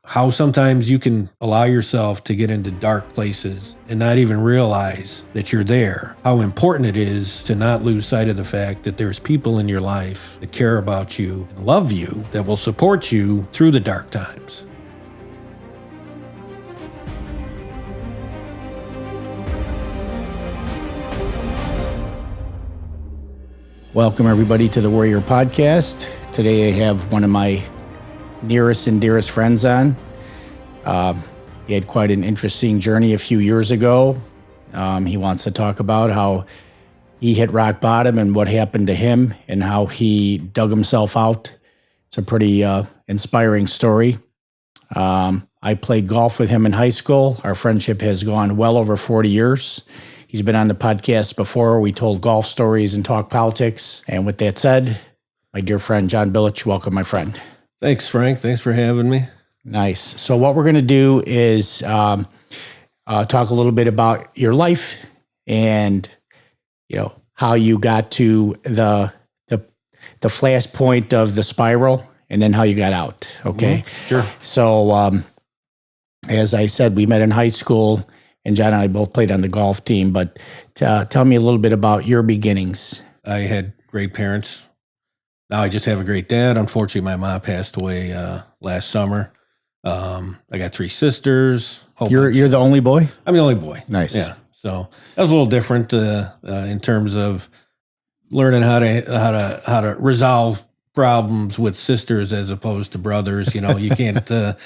how sometimes you can allow yourself to get into dark places and not even realize that you're there. How important it is to not lose sight of the fact that there's people in your life that care about you and love you, that will support you through the dark times. Welcome, everybody, to the Warrior Podcast. Today I have one of my nearest and dearest friends on. He had quite an interesting journey a few years ago. He wants to talk about how he hit rock bottom and what happened to him and how he dug himself out. It's a pretty inspiring story. I played golf with him in high school. Our friendship has gone well over 40 years. He's been on the podcast before. We told golf stories and talked politics. And with that said, my dear friend, Jon Bilich, welcome, my friend. Thanks, Frank. Thanks for having me. Nice. So what we're going to do is talk a little bit about your life and, how you got to the flash point of the spiral and then how you got out. Okay. Mm-hmm. Sure. So as I said, we met in high school. And John and I both played on the golf team, but tell me a little bit about your beginnings. I had great parents. Now I just have a great dad. Unfortunately, my mom passed away last summer. I got three sisters. You're the only boy? I'm the only boy. Nice. Yeah. So that was a little different in terms of learning how to resolve problems with sisters as opposed to brothers. You can't. It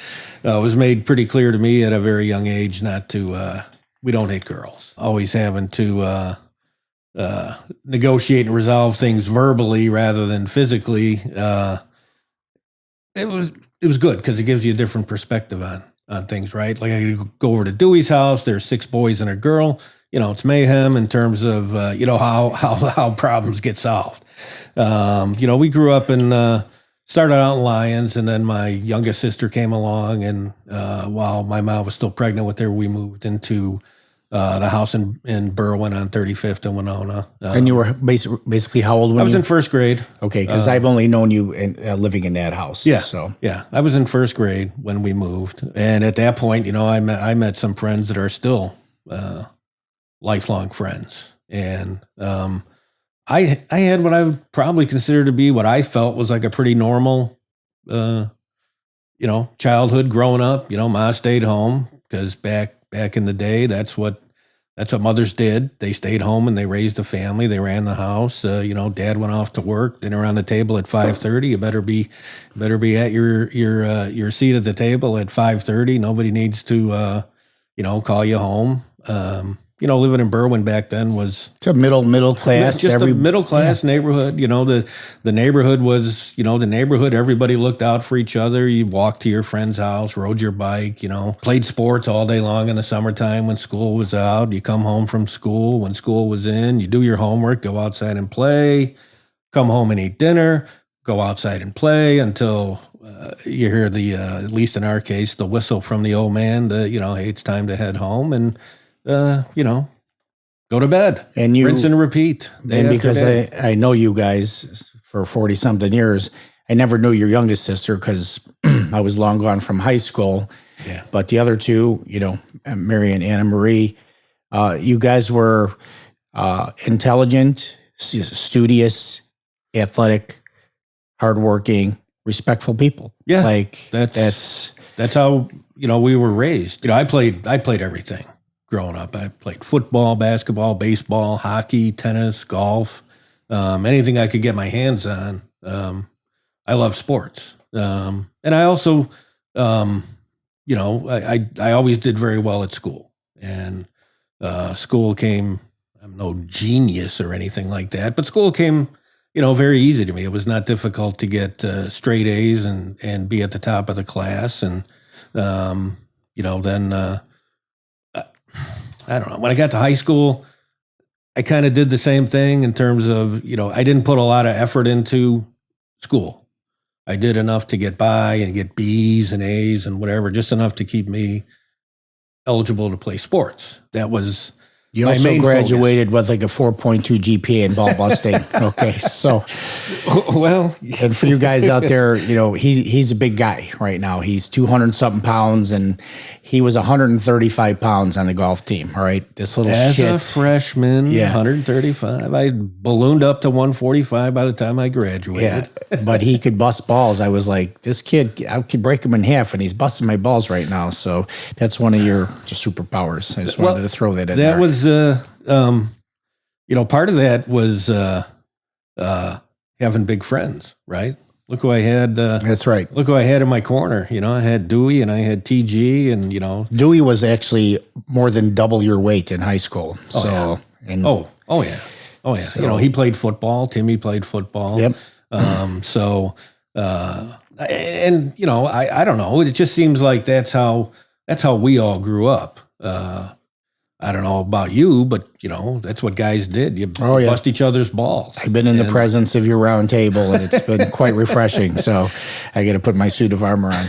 was made pretty clear to me at a very young age not to. We don't hate girls. Always having to negotiate and resolve things verbally rather than physically. It was good because it gives you a different perspective on things, right? Like I could go over to Dewey's house. There's 6 boys and a girl. It's mayhem in terms of how problems get solved. We grew up and started out in Lyons, and then my youngest sister came along, and while my mom was still pregnant with her, we moved into the house in Berwyn on 35th and Winona. And you were basically how old? I was in first grade. Okay, because I've only known you living in that house. Yeah, so yeah, I was in first grade when we moved, and at that point, I met some friends that are still lifelong friends, and I had what I would probably consider to be what I felt was like a pretty normal, childhood growing up. Ma stayed home because back in the day, that's what mothers did. They stayed home and they raised a family. They ran the house. Dad went off to work. Dinner on the table at 5:30. You better be at your seat at the table at 5:30. Nobody needs to, call you home. Living in Berwyn back then it's a middle class, just a middle class neighborhood. The neighborhood was, the neighborhood. Everybody looked out for each other. You walked to your friend's house, rode your bike, played sports all day long in the summertime when school was out. You come home from school when school was in. You do your homework, go outside and play. Come home and eat dinner. Go outside and play until you hear at least in our case, the whistle from the old man. Hey, it's time to head home and. Go to bed and rinse and repeat. And because I know you guys for 40 something years, I never knew your youngest sister because I was long gone from high school. Yeah. But the other two, Mary and Anna Marie, you guys were intelligent, studious, athletic, hardworking, respectful people. Yeah. That's how, we were raised. I played everything. Growing up, I played football, basketball, baseball, hockey, tennis, golf, anything I could get my hands on. I love sports. And I also, I always did very well at school. And school came, I'm no genius or anything like that, but school came, very easy to me. It was not difficult to get straight A's and be at the top of the class. And, then I don't know. When I got to high school, I kind of did the same thing in terms of, I didn't put a lot of effort into school. I did enough to get by and get B's and A's and whatever, just enough to keep me eligible to play sports. That was You my also main graduated with like a 4.2 GPA in ball busting. Okay, so focus. Well, and for you guys out there, he's a big guy right now. He's 200 something pounds, and he was 135 pounds on the golf team. All right, this little as shit. a freshman, 135. I ballooned up to 145 by the time I graduated. Yeah, but he could bust balls. I was like, this kid, I could break him in half, and he's busting my balls right now. So that's one of your superpowers. I just wanted to throw that in there. That was, part of that was having big friends, right? Look who I had. That's right. Look who I had in my corner. I had Dewey and I had TG, and Dewey was actually more than double your weight in high school. So, oh yeah. So, he played football. Timmy played football. Yep. I don't know. It just seems like that's how we all grew up. I don't know about you, but that's what guys did. You bust each other's balls. I've been in the presence of your round table, and it's been quite refreshing. So I got to put my suit of armor on.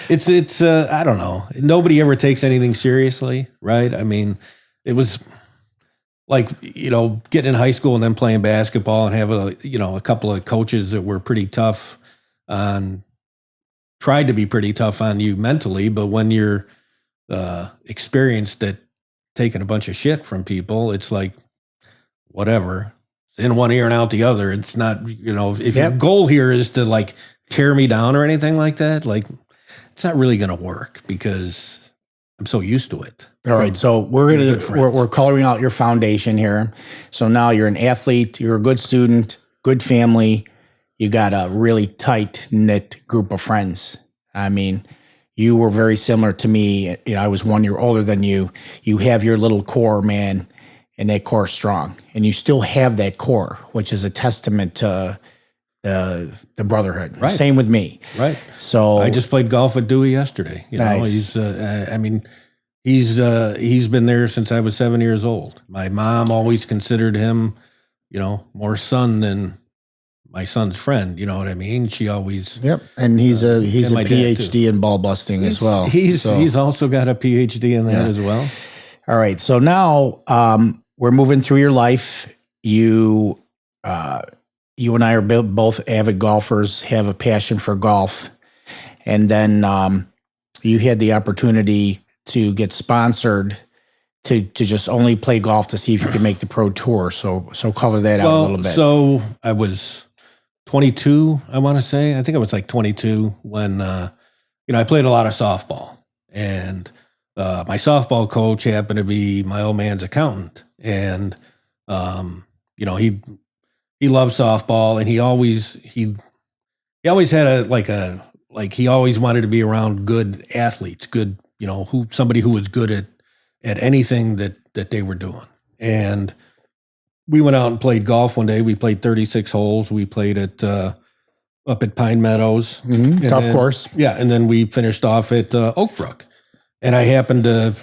It's I don't know. Nobody ever takes anything seriously, right? I mean, it was like, getting in high school and then playing basketball and have a couple of coaches that were pretty tough tried to be pretty tough on you mentally, but when you're experienced at taking a bunch of shit from people, it's like, whatever. It's in one ear and out the other. It's not, if your goal here is to like tear me down or anything like that, like it's not really going to work because I'm so used to it. All right. So we're coloring out your foundation here. So now you're an athlete, you're a good student, good family. You got a really tight knit group of friends. I mean, you were very similar to me. I was 1 year older than you. You have your little core, man, and that core is strong. And you still have that core, which is a testament to the brotherhood. Right. Same with me. Right. So I just played golf with Dewey yesterday. Nice. He's been there since I was 7 years old. My mom always considered him, more son than my son's friend, you know what I mean? She always. Yep. And he's a PhD in ball busting as well. He's also got a PhD in that as well. All right. So now we're moving through your life. You and I are both avid golfers, have a passion for golf. And then you had the opportunity to get sponsored to just only play golf to see if you could make the pro tour. So color that out a little bit. So I was 22, I want to say. I think I was like 22 when, I played a lot of softball. And my softball coach happened to be my old man's accountant. And, he loved softball, and he always had he always wanted to be around good athletes, good, somebody who was good at anything that they were doing. And we went out and played golf one day. We played 36 holes. We played up at Pine Meadows. Mm-hmm. Tough course. Yeah. And then we finished off at Oak Brook. And I happened to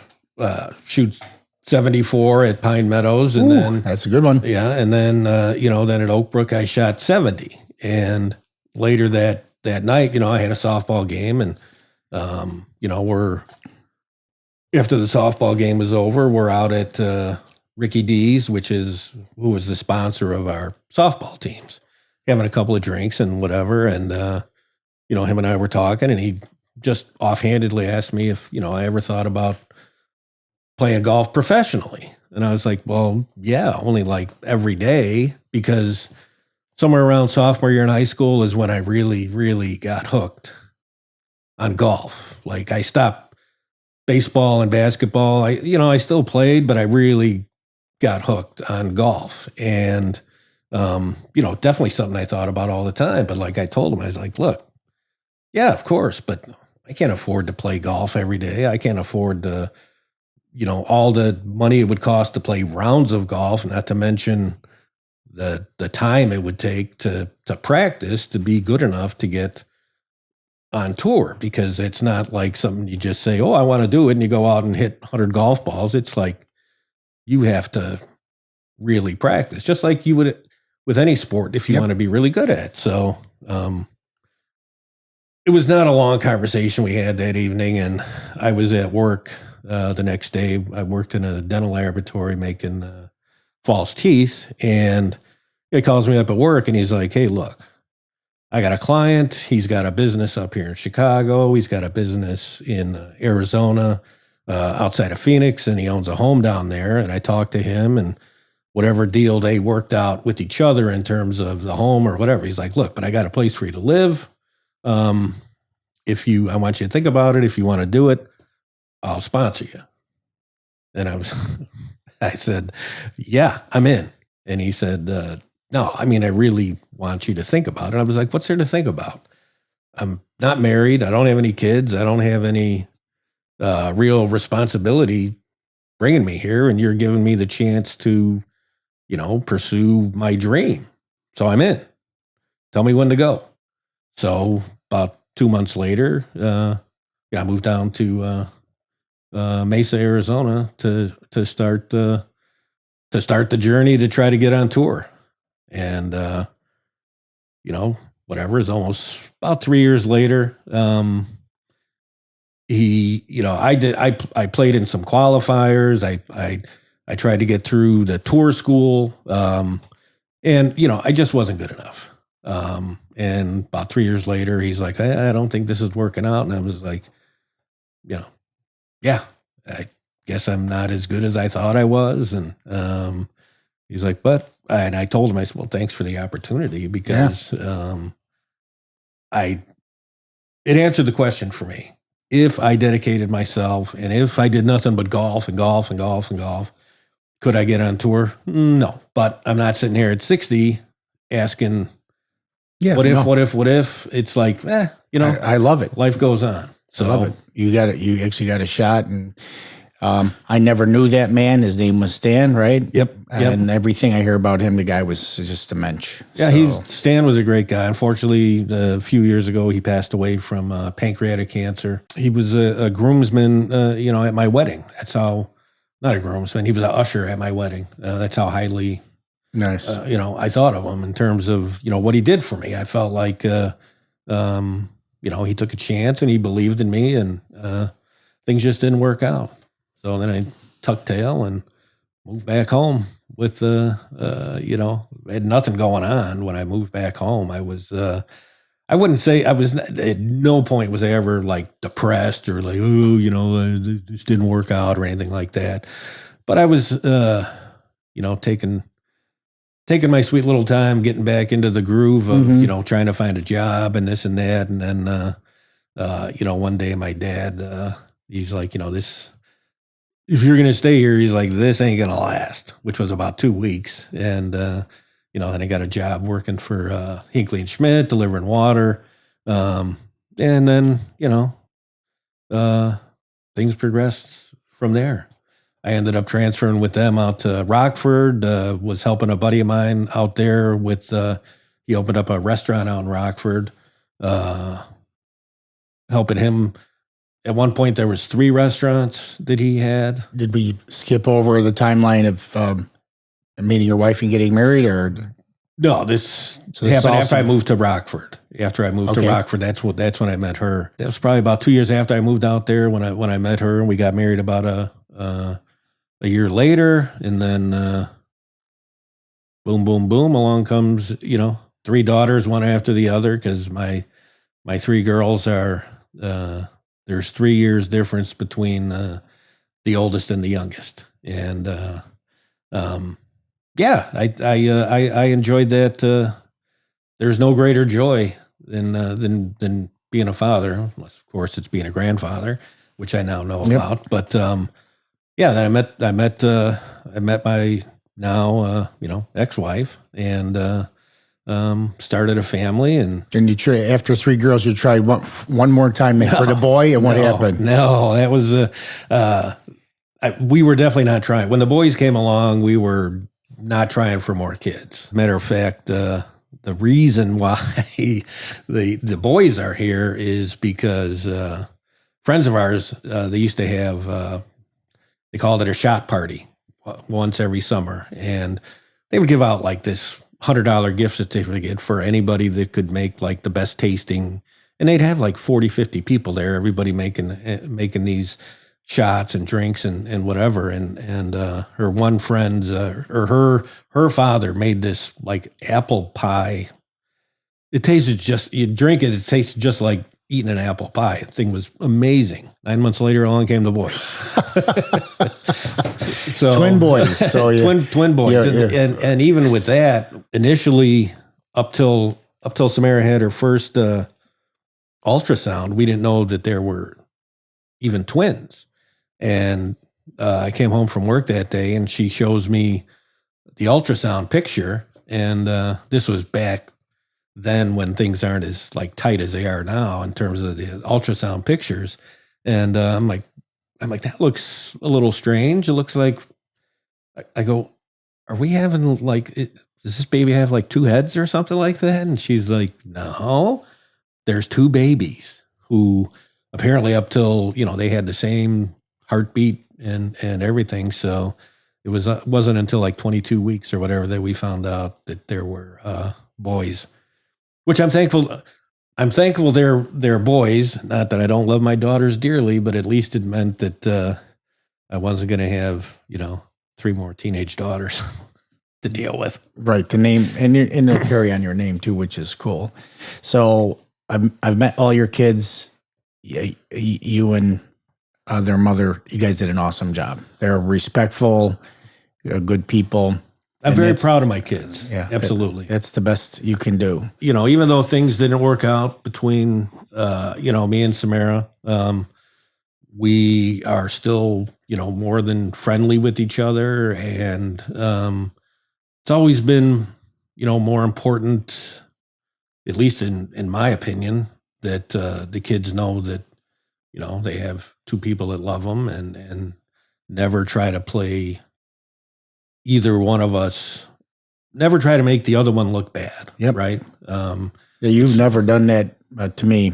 shoot 74 at Pine Meadows. And then that's a good one. Yeah. And then, then at Oak Brook, I shot 70. And later that night, I had a softball game, and, after the softball game was over, we're out at Ricky D's, who was the sponsor of our softball teams, having a couple of drinks and whatever. And, him and I were talking, and he just offhandedly asked me if, I ever thought about playing golf professionally. And I was like, well, yeah, only like every day, because somewhere around sophomore year in high school is when I really, really got hooked on golf. Like, I stopped baseball and basketball. I still played, but I really got hooked on golf. And, definitely something I thought about all the time. But like I told him, I was like, look, yeah, of course, but I can't afford to play golf every day. I can't afford to, all the money it would cost to play rounds of golf, not to mention the time it would take to practice to be good enough to get on tour, because it's not like something you just say, oh, I want to do it, and you go out and hit 100 golf balls. It's like you have to really practice, just like you would with any sport if you want to be really good at it. So it was not a long conversation we had that evening, and I was at work the next day. I worked in a dental laboratory making false teeth, and he calls me up at work, and he's like, "Hey, look, I got a client. He's got a business up here in Chicago. He's got a business in Arizona, outside of Phoenix, and he owns a home down there." And I talked to him, and whatever deal they worked out with each other in terms of the home or whatever, he's like, "Look, but I got a place for you to live. I want you to think about it. If you want to do it, I'll sponsor you." And I said, "Yeah, I'm in." And he said, "No, I mean, I really want you to think about it." I was like, "What's there to think about? I'm not married. I don't have any kids. I don't have any real responsibility bringing me here. And you're giving me the chance to, pursue my dream. So I'm in. Tell me when to go." So about 2 months later, I moved down to Mesa, Arizona to start the journey to try to get on tour. And, whatever is almost about 3 years later. I played in some qualifiers. I tried to get through the tour school. And I just wasn't good enough. And about 3 years later, he's like, I don't think this is working out. And I was like, yeah, I guess I'm not as good as I thought I was. And, he's like, and I told him, I said, "Well, thanks for the opportunity," because, it answered the question for me. If I dedicated myself and if I did nothing but golf and golf and golf and golf, could I get on tour? No, but I'm not sitting here at 60 asking, what if? It's like, I love it. Life goes on. So I love it. You actually got a shot. And I never knew that man. His name was Stan, right? Yep. And everything I hear about him, the guy was just a mensch. Yeah, Stan was a great guy. Unfortunately, a few years ago, he passed away from pancreatic cancer. He was a groomsman, at my wedding. That's how, not a groomsman, he was an usher at my wedding. That's how highly, nice. I thought of him in terms of, what he did for me. I felt like, he took a chance and he believed in me, and things just didn't work out. So then I tucked tail and moved back home with, had nothing going on when I moved back home. I was, I wouldn't say I was, at no point was I ever like depressed or like, this didn't work out or anything like that. But I was, taking my sweet little time, getting back into the groove of, trying to find a job and this and that. And then, one day my dad, he's like, if you're going to stay here, he's like, this ain't going to last, which was about 2 weeks. And, then I got a job working for Hinckley and Schmidt, delivering water. And then, things progressed from there. I ended up transferring with them out to Rockford, was helping a buddy of mine out there with, he opened up a restaurant out in Rockford, helping him. At one point, there was 3 restaurants that he had. Did we skip over the timeline of meeting your wife and getting married, or no? This happened after I moved to Rockford. After I moved to Rockford, that's when I met her. That was probably about 2 years after I moved out there when I met her, and we got married about a year later. And then boom, boom, boom, along comes 3 daughters, one after the other, because my 3 girls are. There's 3 years difference between the oldest and the youngest, and I enjoyed that. There's no greater joy than being a father. Unless, of course, it's being a grandfather, which I now know about. But then I met my now ex-wife, and started a family. And you after 3 girls, you tried one more time for the boy, and what happened? No, that was we were definitely not trying. When the boys came along, we were not trying for more kids. Matter of fact, the reason why the boys are here is because friends of ours, they used to have they called it a shot party once every summer, and they would give out like this $100 gift certificate for anybody that could make like the best tasting. And they'd have like 40, 50 people there, everybody making these shots and drinks and whatever. And her one friend's, or her father made this like apple pie. It tasted just, you drink it, it tastes just like eating an apple pie. The thing was amazing. 9 months later, along came the boys. So Twin boys. So twin boys. And even with that, initially up till Samara had her first ultrasound, we didn't know that there were even twins. And I came home from work that day, and she shows me the ultrasound picture. And this was back then when things aren't as like tight as they are now in terms of the ultrasound pictures. And I'm like, that looks a little strange. It looks like, I go, are we having like, does this baby have like two heads or something like that? And she's like, no, there's two babies who apparently up till, they had the same heartbeat and everything. So it wasn't until like 22 weeks or whatever that we found out that there were boys, which I'm thankful. I'm thankful they're boys. Not that I don't love my daughters dearly, but at least it meant that I wasn't going to have, 3 more teenage daughters to deal with. Right. The name, and they'll carry on your name too, which is cool. So I've met all your kids. You and their mother, you guys did an awesome job. They're respectful, good people. I'm very proud of my kids. Yeah, absolutely. That's the best you can do. Even though things didn't work out between, me and Samara, we are still, more than friendly with each other. And it's always been, more important, at least in my opinion, that the kids know that, they have two people that love them and never try to play either one of us, never try to make the other one look bad. Yep. Right. You've never done that to me.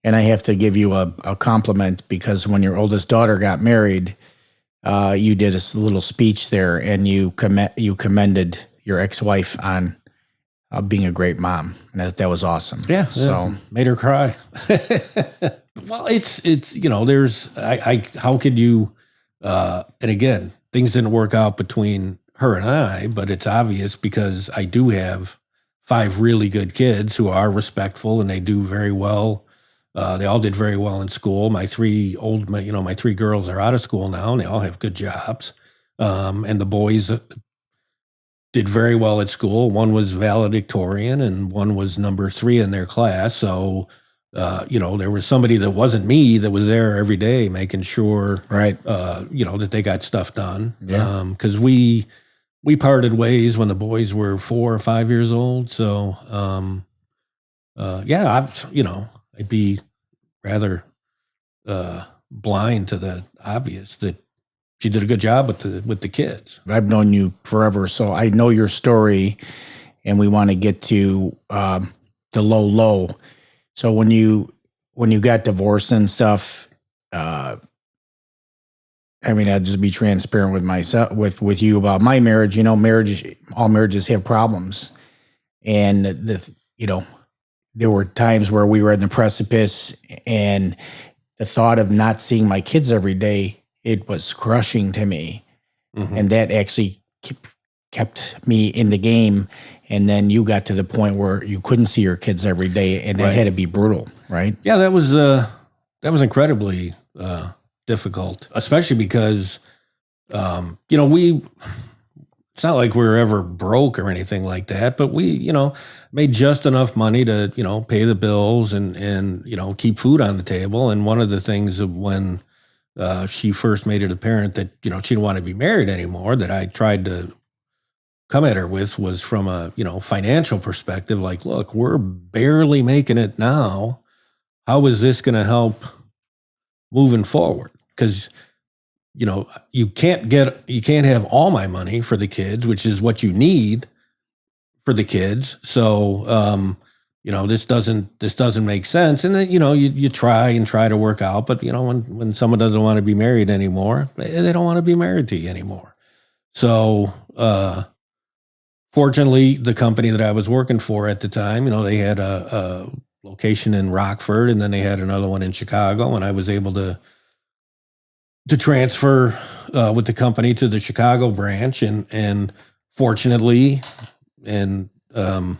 And I have to give you a compliment, because when your oldest daughter got married, you did a little speech there, and you commended your ex-wife on being a great mom. And that was awesome. Yeah. So made her cry. Well, it's there's, how could you, and again, things didn't work out between her and I, but it's obvious because I do have 5 really good kids who are respectful, and they do very well. They all did very well in school. My 3 girls are out of school now, and they all have good jobs. And the boys did very well at school. One was valedictorian, and one was number 3 in their class. So, there was somebody that wasn't me that was there every day making sure, right, that they got stuff done. Yeah. Because we parted ways when the boys were 4 or 5 years old. So, I'd be rather blind to the obvious that she did a good job with the kids. I've known you forever, so I know your story, and we want to get to the low. So when you got divorced and stuff, I'd just be transparent with myself, with you about my marriage. All marriages have problems, and there were times where we were at the precipice, and the thought of not seeing my kids every day, it was crushing to me. Mm-hmm. And that actually kept me in the game. And then you got to the point where you couldn't see your kids every day, and that had to be brutal, right? Yeah, that was incredibly difficult, especially because, it's not like we were ever broke or anything like that, but we, made just enough money to, pay the bills and keep food on the table. And one of the things of when she first made it apparent that, she didn't want to be married anymore, that I tried to come at her with was from a, financial perspective. Like, look, we're barely making it now. How is this going to help moving forward? Because, you can't have all my money for the kids, which is what you need for the kids. So, this doesn't make sense. And then, you try to work out, but when someone doesn't want to be married anymore, they don't want to be married to you anymore. So, fortunately, the company that I was working for at the time, they had a location in Rockford, and then they had another one in Chicago, and I was able to to transfer with the company to the Chicago branch, and fortunately, and I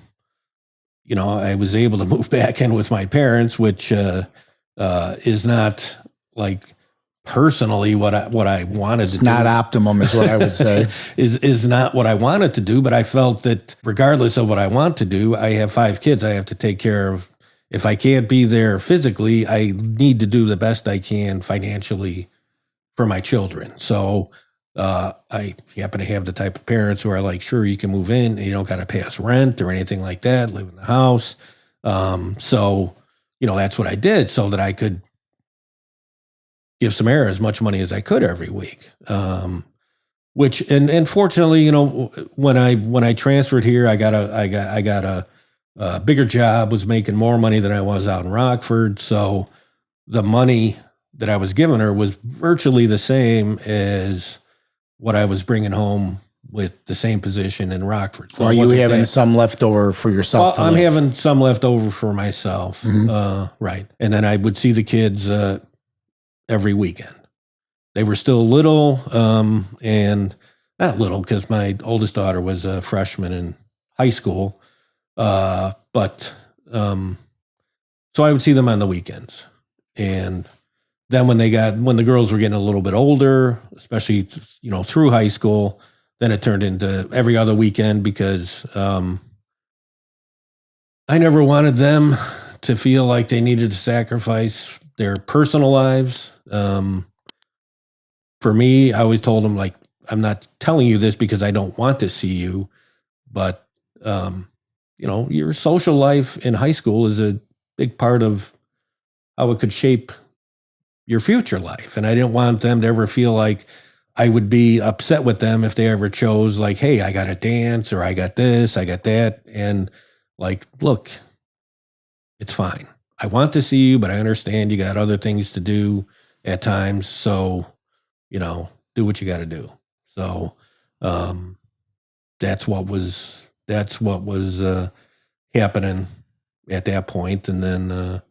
was able to move back in with my parents, which is not like personally what I wanted to do. It's not optimum is what I would say. is not what I wanted to do, but I felt that regardless of what I want to do, I have 5 kids I have to take care of. If I can't be there physically, I need to do the best I can financially for my children. So I happen to have the type of parents who are like, sure, you can move in and you don't got to pay us rent or anything like that, live in the house. So, that's what I did so that I could give Samara as much money as I could every week. Which, and fortunately, when I transferred here, I got a bigger job, was making more money than I was out in Rockford. So the money that I was giving her was virtually the same as what I was bringing home with the same position in Rockford. So are you having some left over for yourself? I'm having some left over for myself. Mm-hmm. Right. And then I would see the kids every weekend. They were still little, and not little because my oldest daughter was a freshman in high school. But so I would see them on the weekends. And then when the girls were getting a little bit older, especially, through high school, then it turned into every other weekend because I never wanted them to feel like they needed to sacrifice their personal lives. For me, I always told them, like, I'm not telling you this because I don't want to see you, but, your social life in high school is a big part of how it could shape your future life. And I didn't want them to ever feel like I would be upset with them if they ever chose, like, hey, I got to dance, or I got this, I got that. And like, look, it's fine. I want to see you, but I understand you got other things to do at times. So, do what you got to do. So, that's what was happening at that point. And then,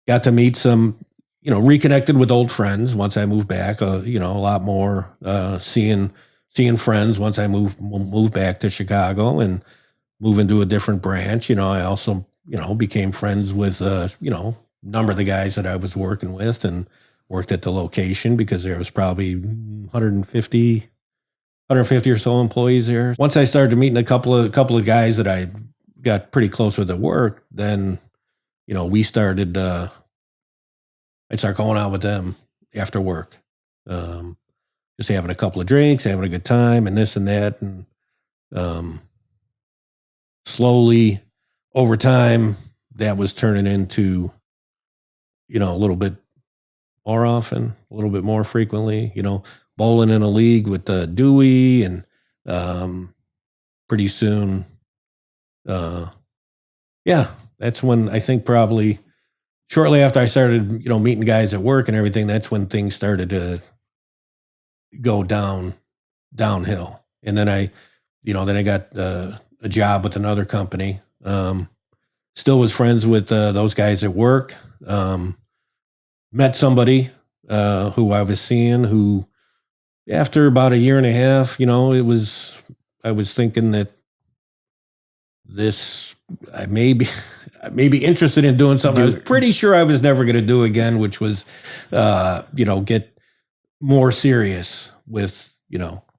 got to meet some, reconnected with old friends once I moved back, a lot more, seeing friends once I moved back to Chicago and move into a different branch. I also, became friends with, number of the guys that I was working with and worked at the location because there was probably 150 or so employees there. Once I started meeting a couple of guys that I got pretty close with at work, then, we started, I'd start going out with them after work. Just having a couple of drinks, having a good time and this and that. And slowly over time, that was turning into, a little bit more often, a little bit more frequently, bowling in a league with Dewey, and pretty soon, that's when I think probably shortly after I started, meeting guys at work and everything, that's when things started to go downhill. And then I got a job with another company. Still was friends with those guys at work. Met somebody who I was seeing who, after about a year and a half, I was thinking that I may be interested in doing something I was pretty sure I was never going to do again, which was, get more serious with,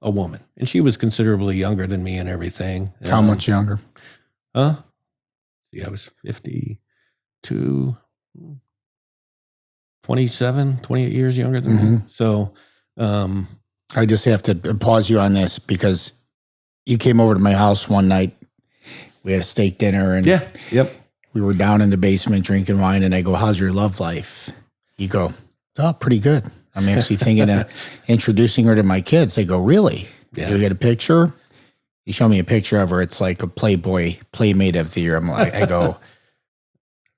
a woman. And she was considerably younger than me and everything. How much younger? Yeah, I was 52, 27, 28 years younger than me. So, I just have to pause you on this because you came over to my house one night. We had a steak dinner and we were down in the basement drinking wine, and I go, how's your love life? You go, oh, pretty good. I'm actually thinking of introducing her to my kids. They go, really? Yeah. You get a picture? You show me a picture of her. It's like a Playboy Playmate of the Year. I go,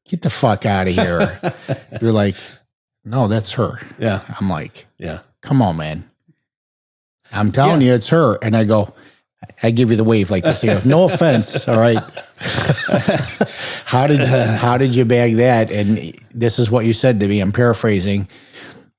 get the fuck out of here. You're like, no, that's her. Yeah. I'm like, yeah, come on, man. I'm telling you, it's her. And I go, I give you the wave like this. No offense. All right. How did you bag that? And this is what you said to me. I'm paraphrasing.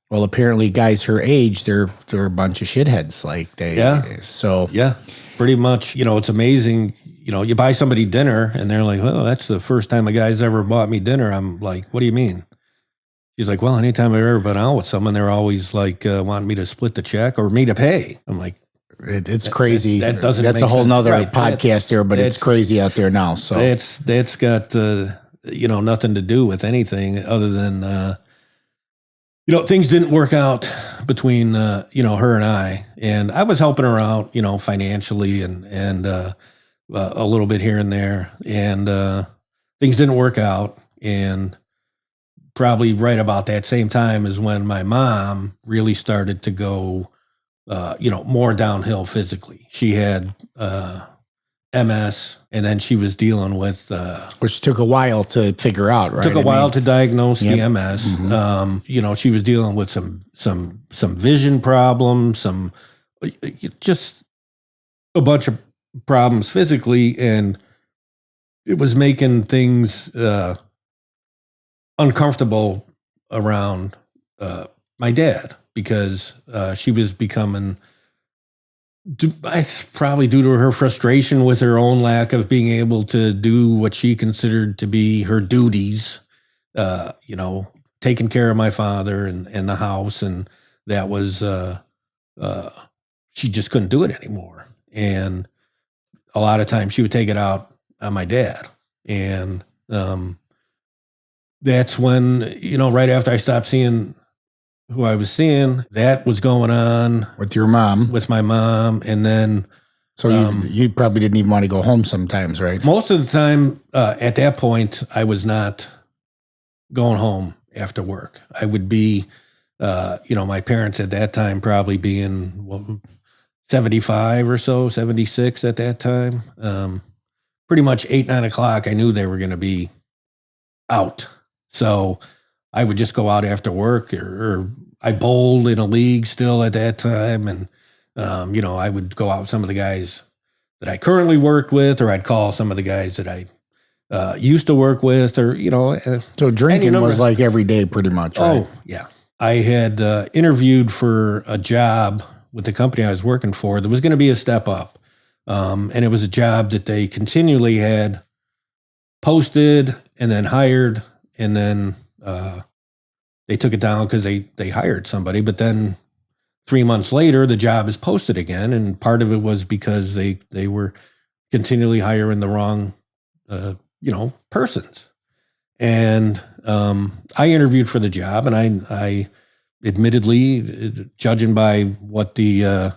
Well, apparently guys her age, they're a bunch of shitheads. Like Yeah, pretty much. It's amazing. You buy somebody dinner and they're like, well, that's the first time a guy's ever bought me dinner. I'm like, what do you mean? She's like, well, anytime I've ever been out with someone, they're always like wanting me to split the check or me to pay. I'm like, it's crazy. That doesn't. That's make a whole sense. Nother Right. podcast there, but it's crazy out there now. So that's got nothing to do with anything other than things didn't work out between her and I, and I was helping her out financially and a little bit here and there, and things didn't work out, and probably right about that same time is when my mom really started to go more downhill physically. She had MS, and then she was dealing with which took a while to figure out, right? Took a while to diagnose the MS. Mm-hmm. She was dealing with some vision problems, some just a bunch of problems physically, and it was making things uncomfortable around my dad because she was becoming, probably due to her frustration with her own lack of being able to do what she considered to be her duties, taking care of my father and the house. And that was, she just couldn't do it anymore. And a lot of times she would take it out on my dad. And that's when, right after I stopped seeing who I was seeing, that was going on with your mom, with my mom. And then, so you probably didn't even want to go home sometimes, right? Most of the time at that point, I was not going home after work. I would be, my parents at that time probably being 75 or so, 76 at that time. Pretty much 8, 9 o'clock, I knew they were going to be out. So I would just go out after work, or I bowled in a league still at that time. And, I would go out with some of the guys that I currently worked with, or I'd call some of the guys that I used to work with, or, so drinking was like every day pretty much, right? Oh, yeah. I had interviewed for a job with the company I was working for that was going to be a step up. And it was a job that they continually had posted and then hired, and then they took it down because they hired somebody. But then 3 months later, the job is posted again, and part of it was because they were continually hiring the wrong persons. And I interviewed for the job, and I admittedly, judging by what the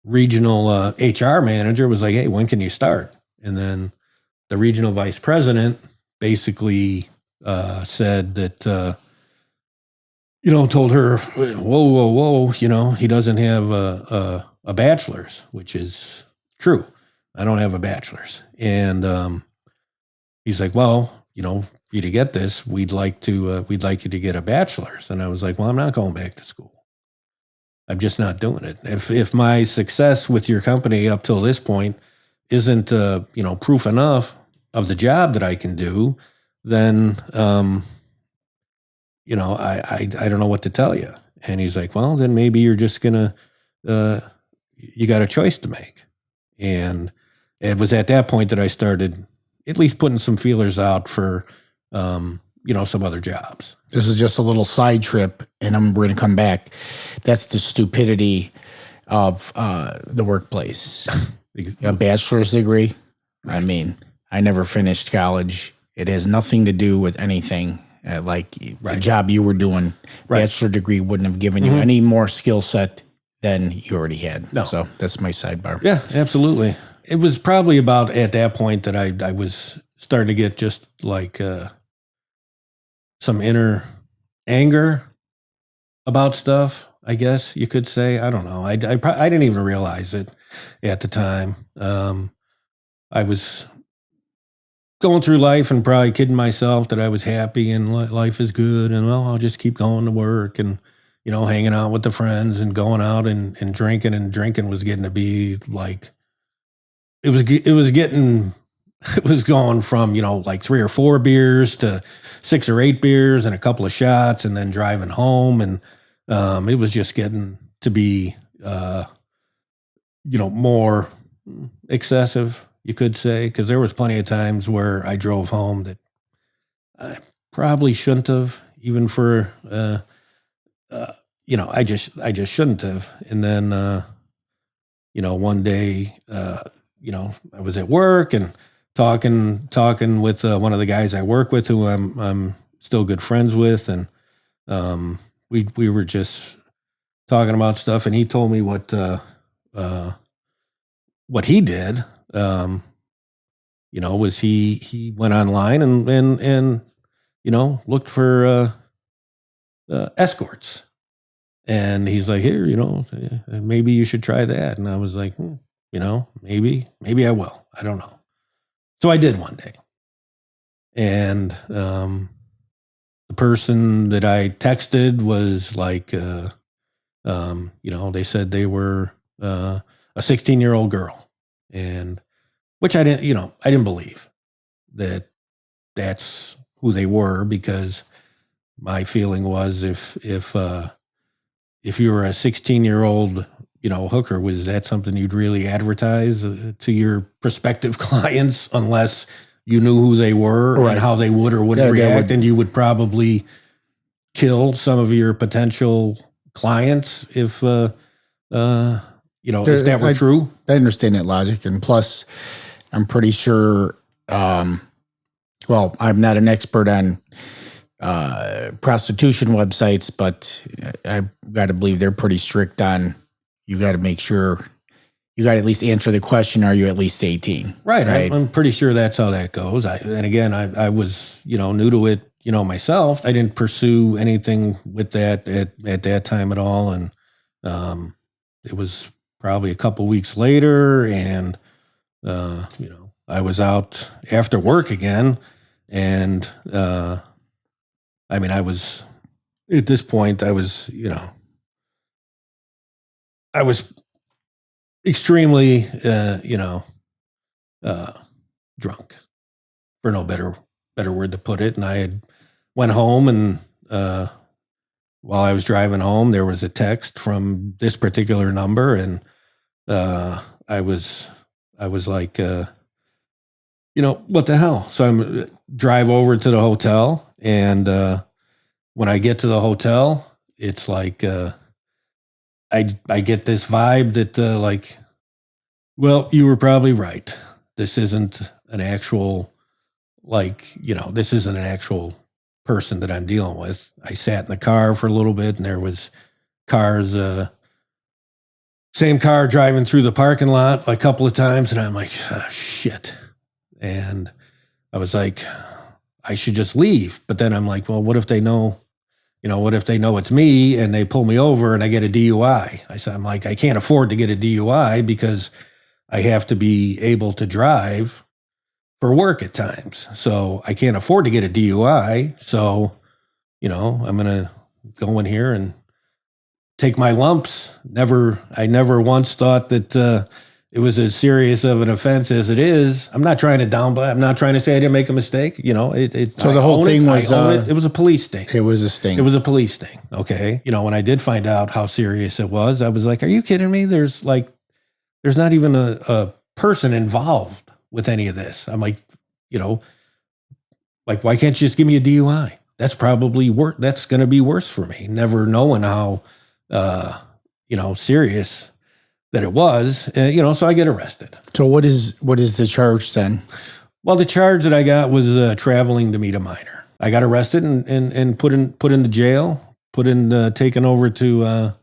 regional HR manager was like, hey, when can you start? And then the regional vice president basically said that, told her, whoa, he doesn't have a bachelor's, which is true. I don't have a bachelor's. And he's like, well, for you to get this, we'd like you to get a bachelor's. And I was like, well, I'm not going back to school. I'm just not doing it. If my success with your company up till this point isn't, proof enough of the job that I can do, then, I don't know what to tell you. And he's like, well, then maybe you're just going to, you got a choice to make. And it was at that point that I started at least putting some feelers out for, some other jobs. This is just a little side trip, and we're going to come back. That's the stupidity of the workplace. A bachelor's degree. Right. I mean, I never finished college. It has nothing to do with anything. The job you were doing, bachelor degree wouldn't have given you any more skill set than you already had. No. So that's my sidebar. Yeah, absolutely. It was probably about at that point that I was starting to get just like some inner anger about stuff, I guess you could say. I don't know. I didn't even realize it at the time. I was going through life and probably kidding myself that I was happy and life is good and, well, I'll just keep going to work and, hanging out with the friends and going out and drinking was getting to be like, it was getting, it was going from, like 3 or 4 beers to 6 or 8 beers and a couple of shots and then driving home. And it was just getting to be, more excessive, you could say, because there was plenty of times where I drove home that I probably shouldn't have, even for, I just shouldn't have. And then, one day, I was at work and talking with one of the guys I work with, who I'm still good friends with, and we were just talking about stuff, and he told me what he did. Was he went online and looked for escorts, and he's like, here, maybe you should try that. And I was like, maybe I will. I don't know. So I did one day, and the person that I texted was like, they said they were a 16-year-old girl, and which I didn't believe that that's who they were, because my feeling was if you were a 16-year-old, hooker, was that something you'd really advertise to your prospective clients, unless you knew who they were, right, and how they would or wouldn't react, and you would probably kill some of your potential clients if if that were true. I understand that logic, and plus, I'm pretty sure. Well, I'm not an expert on prostitution websites, but I've got to believe they're pretty strict on. You got to make sure you got to at least answer the question: are you at least 18? Right. I'm pretty sure that's how that goes. I was new to it, myself. I didn't pursue anything with that at that time at all, and it was probably a couple weeks later, and I was out after work again, and I was at this point, I was extremely drunk, for no better word to put it. And I had went home, and while I was driving home, there was a text from this particular number, and I was like, what the hell? So I'm drive over to the hotel, and when I get to the hotel, it's like I get this vibe that like, well, you were probably right. This isn't an actual, this isn't an actual person that I'm dealing with. I sat in the car for a little bit, and there was cars, same car driving through the parking lot a couple of times, and I'm like, oh, shit. And I was like, I should just leave. But then I'm like, well, what if they know, what if they know it's me and they pull me over and I get a DUI? I'm like, I can't afford to get a DUI because I have to be able to drive for work at times. So I can't afford to get a DUI. So, I'm going to go in here and take my lumps. I never once thought that it was as serious of an offense as it is. I'm not trying to downplay. I'm not trying to say I didn't make a mistake. So the whole thing was, it was a police sting. It was a sting. It was a police sting. Okay. When I did find out how serious it was, I was like, are you kidding me? There's not even a person involved with any of this. I'm like, why can't you just give me a DUI? That's probably worse. That's going to be worse for me. Never knowing how, serious that it was, so I get arrested. So what is the charge then? Well, the charge that I got was traveling to meet a minor. I got arrested and put into jail, taken over to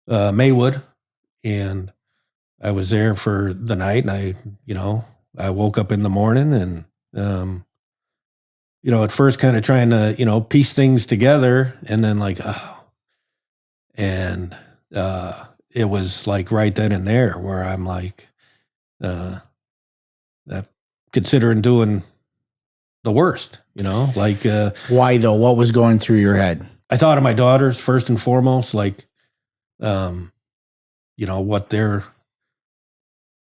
Maywood, and I was there for the night. And I woke up in the morning, and at first kind of trying to piece things together, and then like, it was like right then and there where I'm like, considering doing the worst, why though? What was going through your head? I thought of my daughters first and foremost, like, what they're,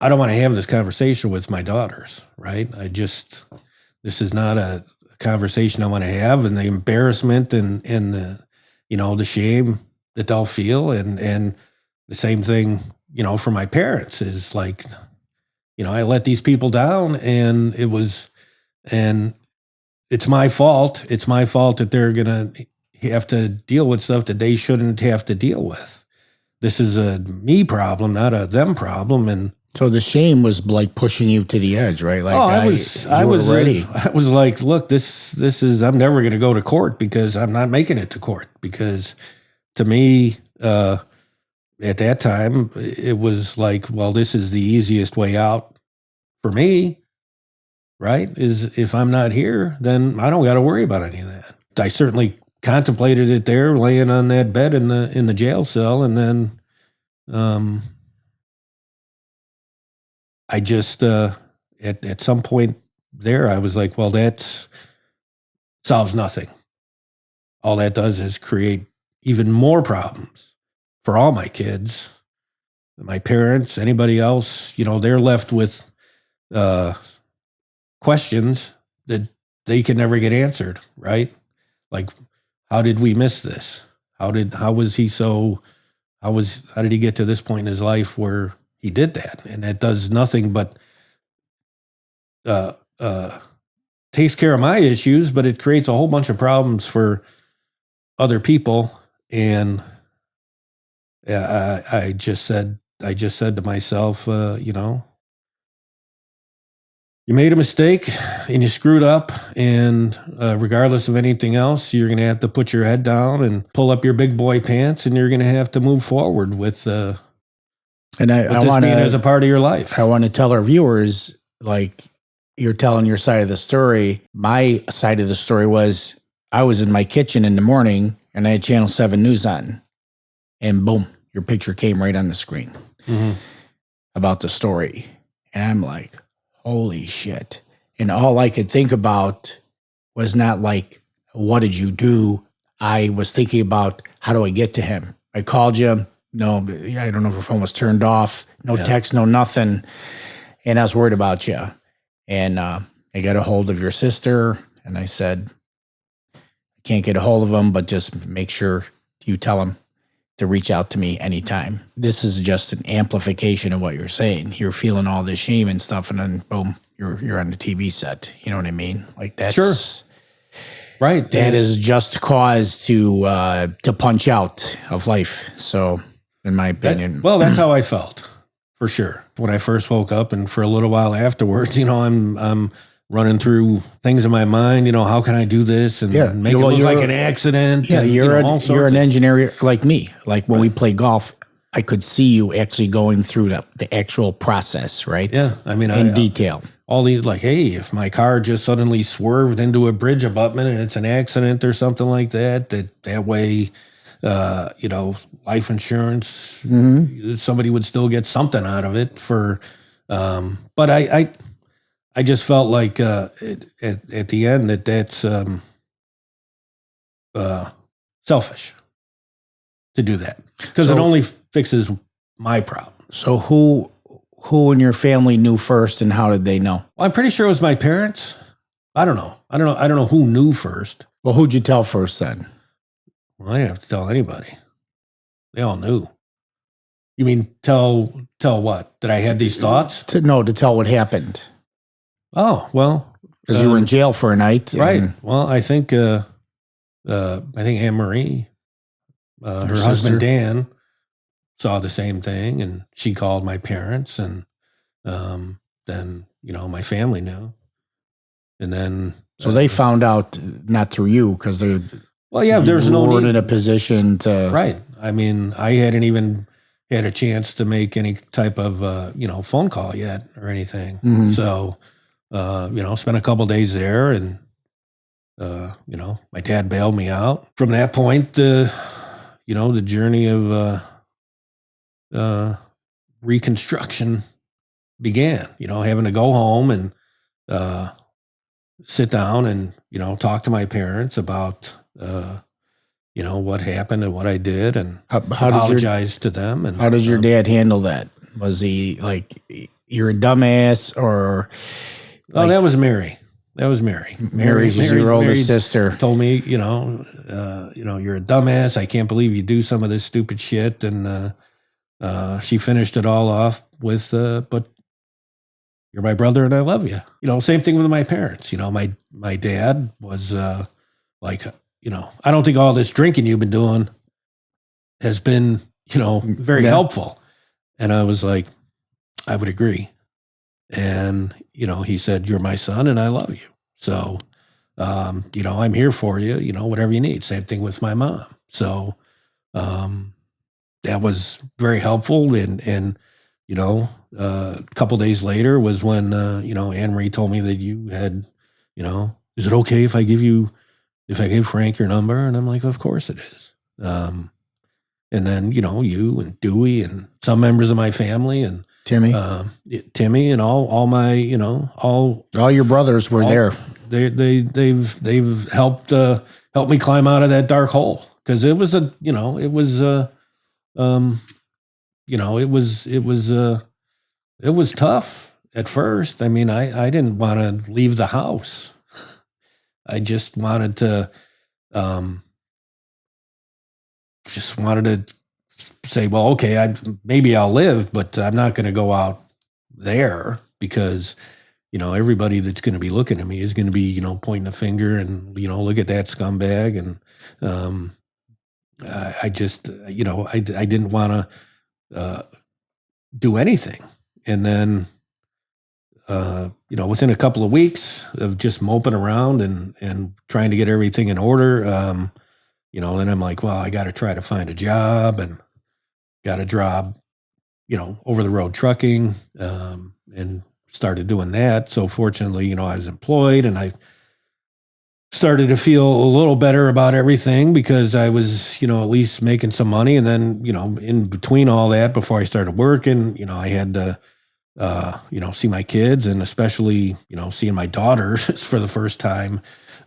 I don't want to have this conversation with my daughters, right? This is not a conversation I want to have, and the embarrassment and the shame that they'll feel. And the same thing, for my parents is like, I let these people down, and it's my fault. It's my fault that they're going to have to deal with stuff that they shouldn't have to deal with. This is a me problem, not a them problem. And so the shame was like pushing you to the edge, right? Like I was ready. I was like, look, this is, I'm never going to go to court because I'm not making it to court, because to me, at that time, it was like, well, this is the easiest way out for me, right? Is if I'm not here, then I don't got to worry about any of that. I certainly contemplated it there, laying on that bed in the jail cell, and then I just at some point there, I was like, well, that solves nothing. All that does is create even more problems for all my kids, my parents, anybody else. They're left with questions that they can never get answered, right? Like, how did we miss this? How did he get to this point in his life where he did that? And that does nothing but takes care of my issues, but it creates a whole bunch of problems for other people. And I just said to myself, you made a mistake and you screwed up, and regardless of anything else, you're going to have to put your head down and pull up your big boy pants, and you're going to have to move forward with I want being as a part of your life. I want to tell our viewers, like, you're telling your side of the story. My side of the story was I was in my kitchen in the morning and I had Channel 7 News on, and boom, your picture came right on the screen about the story. And I'm like, holy shit. And all I could think about was not like, what did you do? I was thinking about, how do I get to him? I called you. No, I don't know if your phone was turned off. No text, no nothing. And I was worried about you. And I got a hold of your sister, and I said, I can't get a hold of him, but just make sure you tell him to reach out to me anytime. This is just an amplification of what you're saying. You're feeling all this shame and stuff, and then boom, you're on the TV set. You know what I mean? Like, that's sure. Right. That is just cause to punch out of life. So, in my opinion, that's how I felt, for sure. When I first woke up, and for a little while afterwards, I'm running through things in my mind. How can I do this and make it look like an accident? Yeah, and, you're an engineer like me. Like when we play golf, I could see you actually going through the actual process, right? Yeah, I mean, in detail. All these, like, hey, if my car just suddenly swerved into a bridge abutment and it's an accident or something like that, that way, life insurance, somebody would still get something out of it for. But I just felt like at the end that's selfish to do that, because it only fixes my problem. So who in your family knew first, and how did they know? Well, I'm pretty sure it was my parents. I don't know who knew first. Well, who'd you tell first then? Well, I didn't have to tell anybody. They all knew. You mean tell what? That I had these thoughts? To tell what happened. Oh, well, because you were in jail for a night, right? Well, I think Anne Marie, her husband Dan, saw the same thing, and she called my parents, and then my family knew, and then so they found out not through you, because they. Well, yeah, there's no need in a position to. Right. I mean, I hadn't even had a chance to make any type of phone call yet or anything. So. Spent a couple days there, and, my dad bailed me out. From that point, the journey of reconstruction began, having to go home and sit down and, talk to my parents about what happened and what I did, and How did apologize to them. And how did your dad handle that? Was he like, you're a dumbass, or oh, that was Mary. That was Mary. Mary was your oldest sister? Told me, you're a dumbass. I can't believe you do some of this stupid shit. And she finished it all off with, but you're my brother and I love you. Same thing with my parents. My dad was like, I don't think all this drinking you've been doing has been, very helpful. And I was like, I would agree. And, he said, you're my son and I love you. So, I'm here for you, whatever you need. Same thing with my mom. So, that was very helpful. And a couple days later was when, Anne Marie told me that you had, is it okay if I give Frank your number? And I'm like, of course it is. And then, you and Dewey and some members of my family and Timmy and all my, all your brothers were there. They've helped me climb out of that dark hole. Cause it was it was tough at first. I mean, I didn't want to leave the house. I just wanted to say, well, okay, maybe I'll live, but I'm not going to go out there because, everybody that's going to be looking at me is going to be, pointing a finger and, look at that scumbag. And I just, I didn't want to do anything. And then, within a couple of weeks of just moping around and trying to get everything in order, then I'm like, well, I got to try to find a job and got a job, over the road trucking, and started doing that. So fortunately, I was employed and I started to feel a little better about everything because I was, at least making some money. And then, in between all that, before I started working, I had to, see my kids and especially, seeing my daughters for the first time,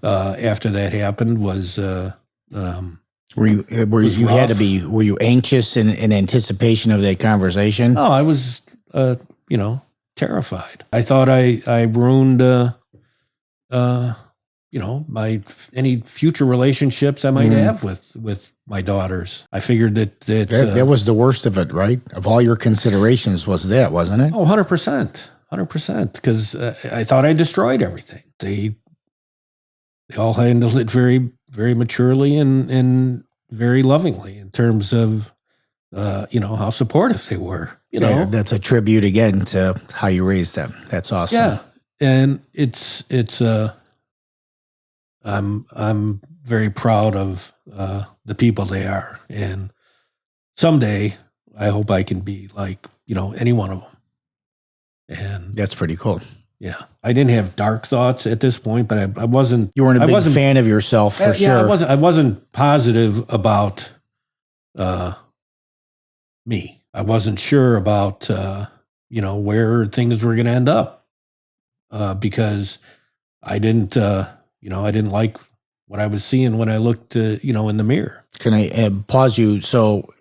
after that happened was, were you anxious in anticipation of that conversation? Oh, I was, terrified. I thought I ruined, any future relationships I might have with my daughters. I figured that was the worst of it, right? Of all your considerations was that, wasn't it? Oh, 100%. Because I thought I destroyed everything. They all handled it very, very maturely and very lovingly in terms of, how supportive they were. That's a tribute again to how you raised them. That's awesome. Yeah, and it's I'm very proud of the people they are, and someday I hope I can be like any one of them. And that's pretty cool. Yeah, I didn't have dark thoughts at this point, but I wasn't. You weren't a big fan of yourself for sure. I wasn't positive about me. I wasn't sure about where things were going to end up because I didn't I didn't like what I was seeing when I looked in the mirror. Can I pause you? So,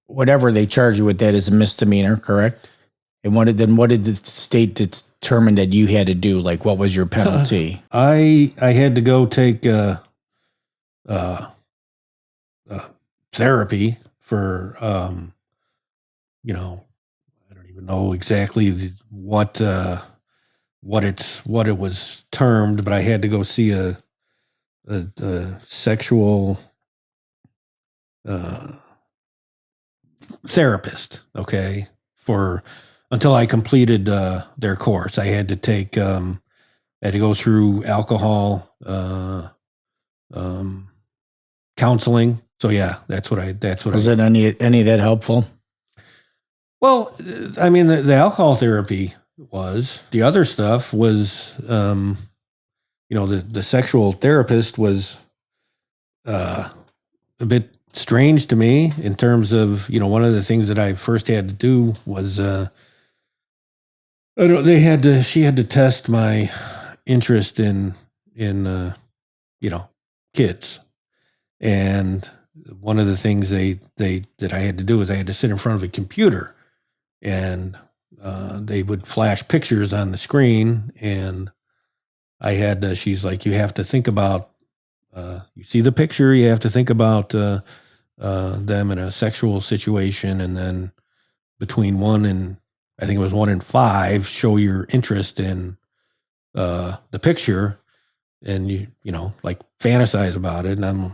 whatever they charge you with, that is a misdemeanor, correct? And what did the state determine that you had to do? Like, what was your penalty? I had to go take therapy for I don't even know exactly what it was termed, but I had to go see a sexual therapist. Okay, until I completed their course. I had to take I had to go through alcohol counseling. So yeah, that's what was it any of that helpful? Well, I mean, the alcohol therapy was. The other stuff was, the sexual therapist was a bit strange to me in terms of, one of the things that I first had to do was, she had to test my interest in kids. And one of the things that I had to do is I had to sit in front of a computer, and they would flash pictures on the screen, and I had to, she's like, you have to think about, you see the picture, you have to think about them in a sexual situation, and then between 1 and, I think it was 1 and 5, show your interest in the picture, and you know, like fantasize about it. And I'm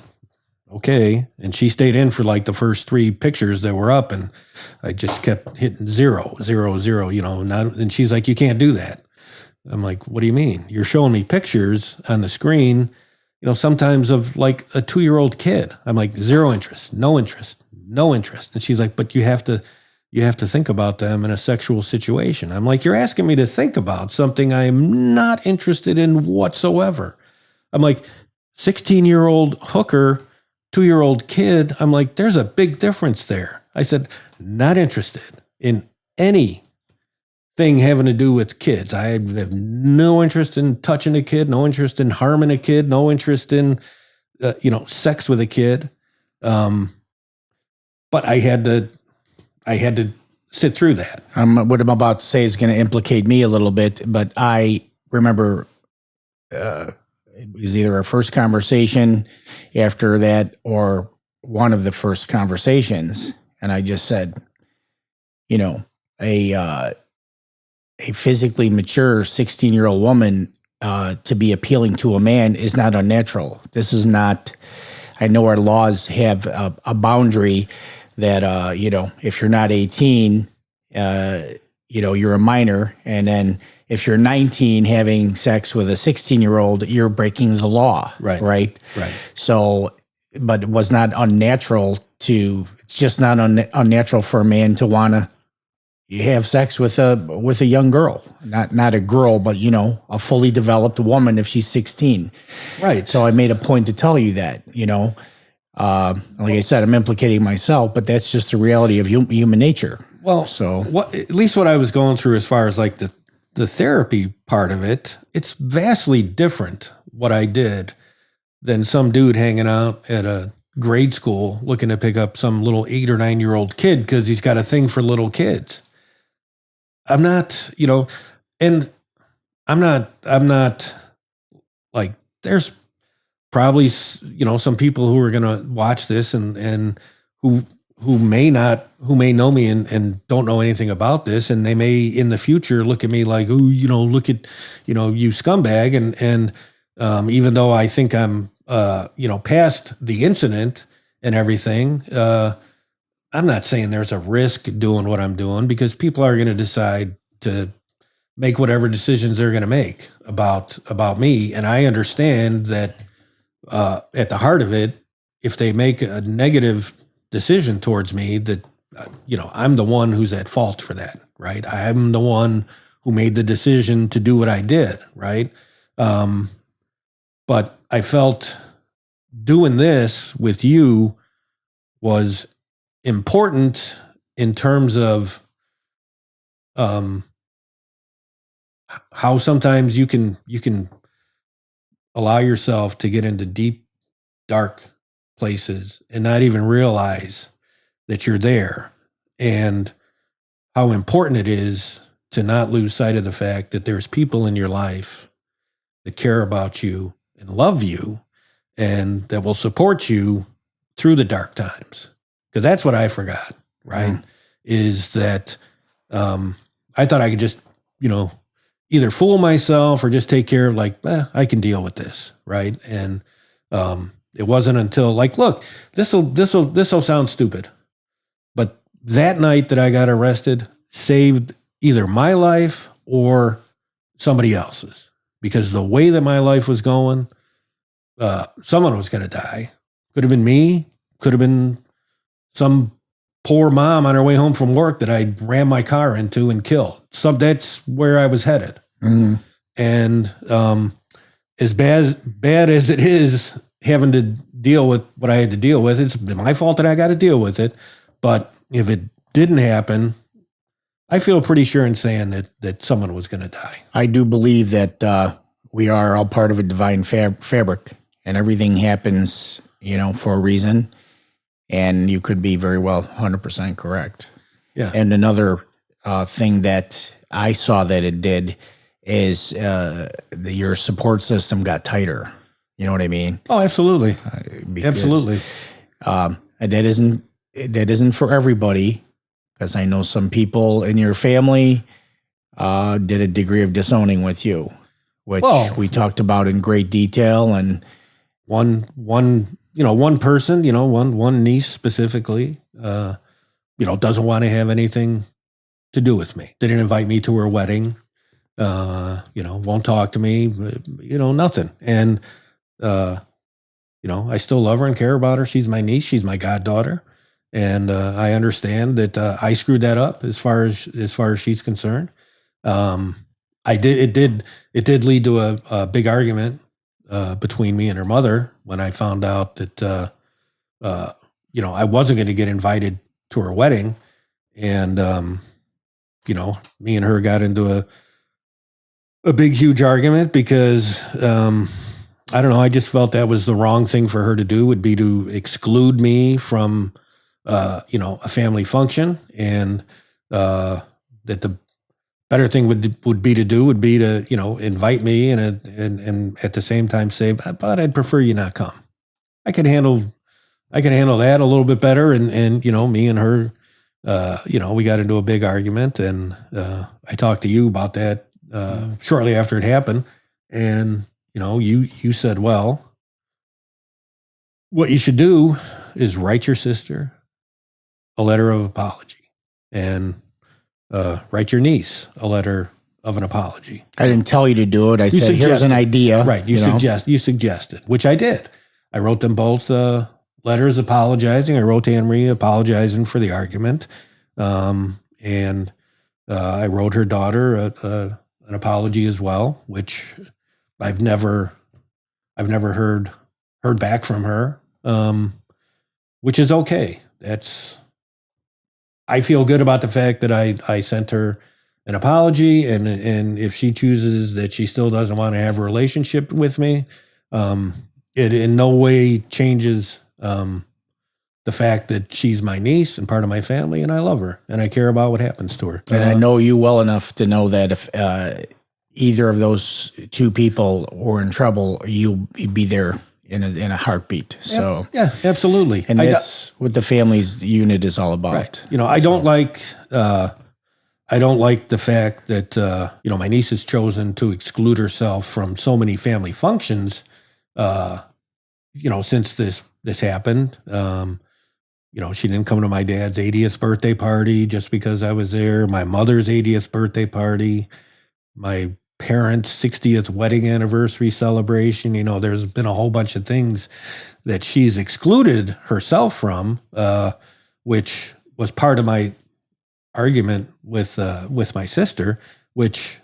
okay. And she stayed in for like the first 3 pictures that were up, and I just kept hitting 0, 0, 0, you know, and she's like, you can't do that. I'm like, what do you mean? You're showing me pictures on the screen, you know, sometimes of like a 2-year-old kid. I'm like, 0 interest, no interest, no interest. And she's like, but you have to think about them in a sexual situation. I'm like, you're asking me to think about something I'm not interested in whatsoever. I'm like, 16-year-old hooker, 2-year-old kid. I'm like, there's a big difference there. I said, not interested in anything having to do with kids. I have no interest in touching a kid, no interest in harming a kid, no interest in, sex with a kid. But I had to sit through that. What I'm about to say is going to implicate me a little bit, but I remember it was either our first conversation after that or one of the first conversations. And I just said, you know, a physically mature 16-year-old woman to be appealing to a man is not unnatural. This is not, I know our laws have a boundary that, if you're not 18, you're a minor. And then if you're 19 having sex with a 16-year-old, you're breaking the law. Right. So, but it was not unnatural it's just not unnatural for a man to want to have sex with a young girl, not a girl, but, a fully developed woman if she's 16. Right. So I made a point to tell you that, like I said, I'm implicating myself, but that's just the reality of human nature. Well, so at least what I was going through as far as like the therapy part of it, it's vastly different what I did than some dude hanging out at a grade school looking to pick up some little 8 or 9-year-old kid because he's got a thing for little kids. I'm not, and I'm not like, there's probably, some people who are going to watch this and who may know me and don't know anything about this. And they may in the future look at me like, oh, look at, you scumbag. And even though I think I'm, past the incident and everything, I'm not saying there's a risk doing what I'm doing, because people are going to decide to make whatever decisions they're going to make about me. And I understand that at the heart of it, if they make a negative decision towards me, that, I'm the one who's at fault for that, right? I'm the one who made the decision to do what I did, right? But I felt doing this with you was important in terms of how sometimes you can allow yourself to get into deep, dark places and not even realize that you're there, and how important it is to not lose sight of the fact that there's people in your life that care about you and love you and that will support you through the dark times. Because that's what I forgot, right? Is that I thought I could just, either fool myself or just take care of I can deal with this, right? And it wasn't until look, this'll sound stupid, but that night that I got arrested saved either my life or somebody else's, because the way that my life was going, someone was going to die. Could have been me, could have been some poor mom on her way home from work that I ran my car into and killed. So that's where I was headed. Mm-hmm. And as bad as it is having to deal with what I had to deal with, it's my fault that I got to deal with it. But if it didn't happen, I feel pretty sure in saying that someone was going to die. I do believe that we are all part of a divine fabric, and everything happens for a reason. And you could be very well 100% correct. Yeah. And another thing that I saw that it did is your support system got tighter. You know what I mean? Oh, absolutely. Because, Absolutely. And that isn't for everybody, because I know some people in your family did a degree of disowning with you, which we talked about in great detail. And one person, one niece specifically, doesn't want to have anything to do with me. Didn't invite me to her wedding. Won't talk to me, nothing. And, I still love her and care about her. She's my niece. She's my goddaughter. And, I understand that, I screwed that up as far as she's concerned. It did lead to a big argument, between me and her mother when I found out that, I wasn't going to get invited to her wedding. And, me and her got into a big, huge argument because, I don't know. I just felt that was the wrong thing for her to do, would be to exclude me from, a family function, and, that the better thing would be to invite me and at the same time say, but I'd prefer you not come. I can handle that a little bit better. And me and her, we got into a big argument, and, I talked to you about that, shortly after it happened. And, you said, well, what you should do is write your sister a letter of apology, and, write your niece a letter of an apology. I didn't tell you to do it. I said, here's an idea. Right. You suggested, which I did. I wrote them both letters apologizing. I wrote to Anne-Marie apologizing for the argument. And I wrote her daughter an apology as well, which I've never heard back from her, which is okay. I feel good about the fact that I sent her an apology, and if she chooses that she still doesn't want to have a relationship with me, it in no way changes the fact that she's my niece and part of my family, and I love her and I care about what happens to her. And I know you well enough to know that if either of those two people were in trouble, you'd be there in a heartbeat. So yeah, absolutely. And that's what the family's unit is all about. Right. I don't like the fact that my niece has chosen to exclude herself from so many family functions. Since this happened. She didn't come to my dad's 80th birthday party just because I was there. My mother's 80th birthday party, my parents' 60th wedding anniversary celebration. There's been a whole bunch of things that she's excluded herself from, which was part of my argument with my sister, which,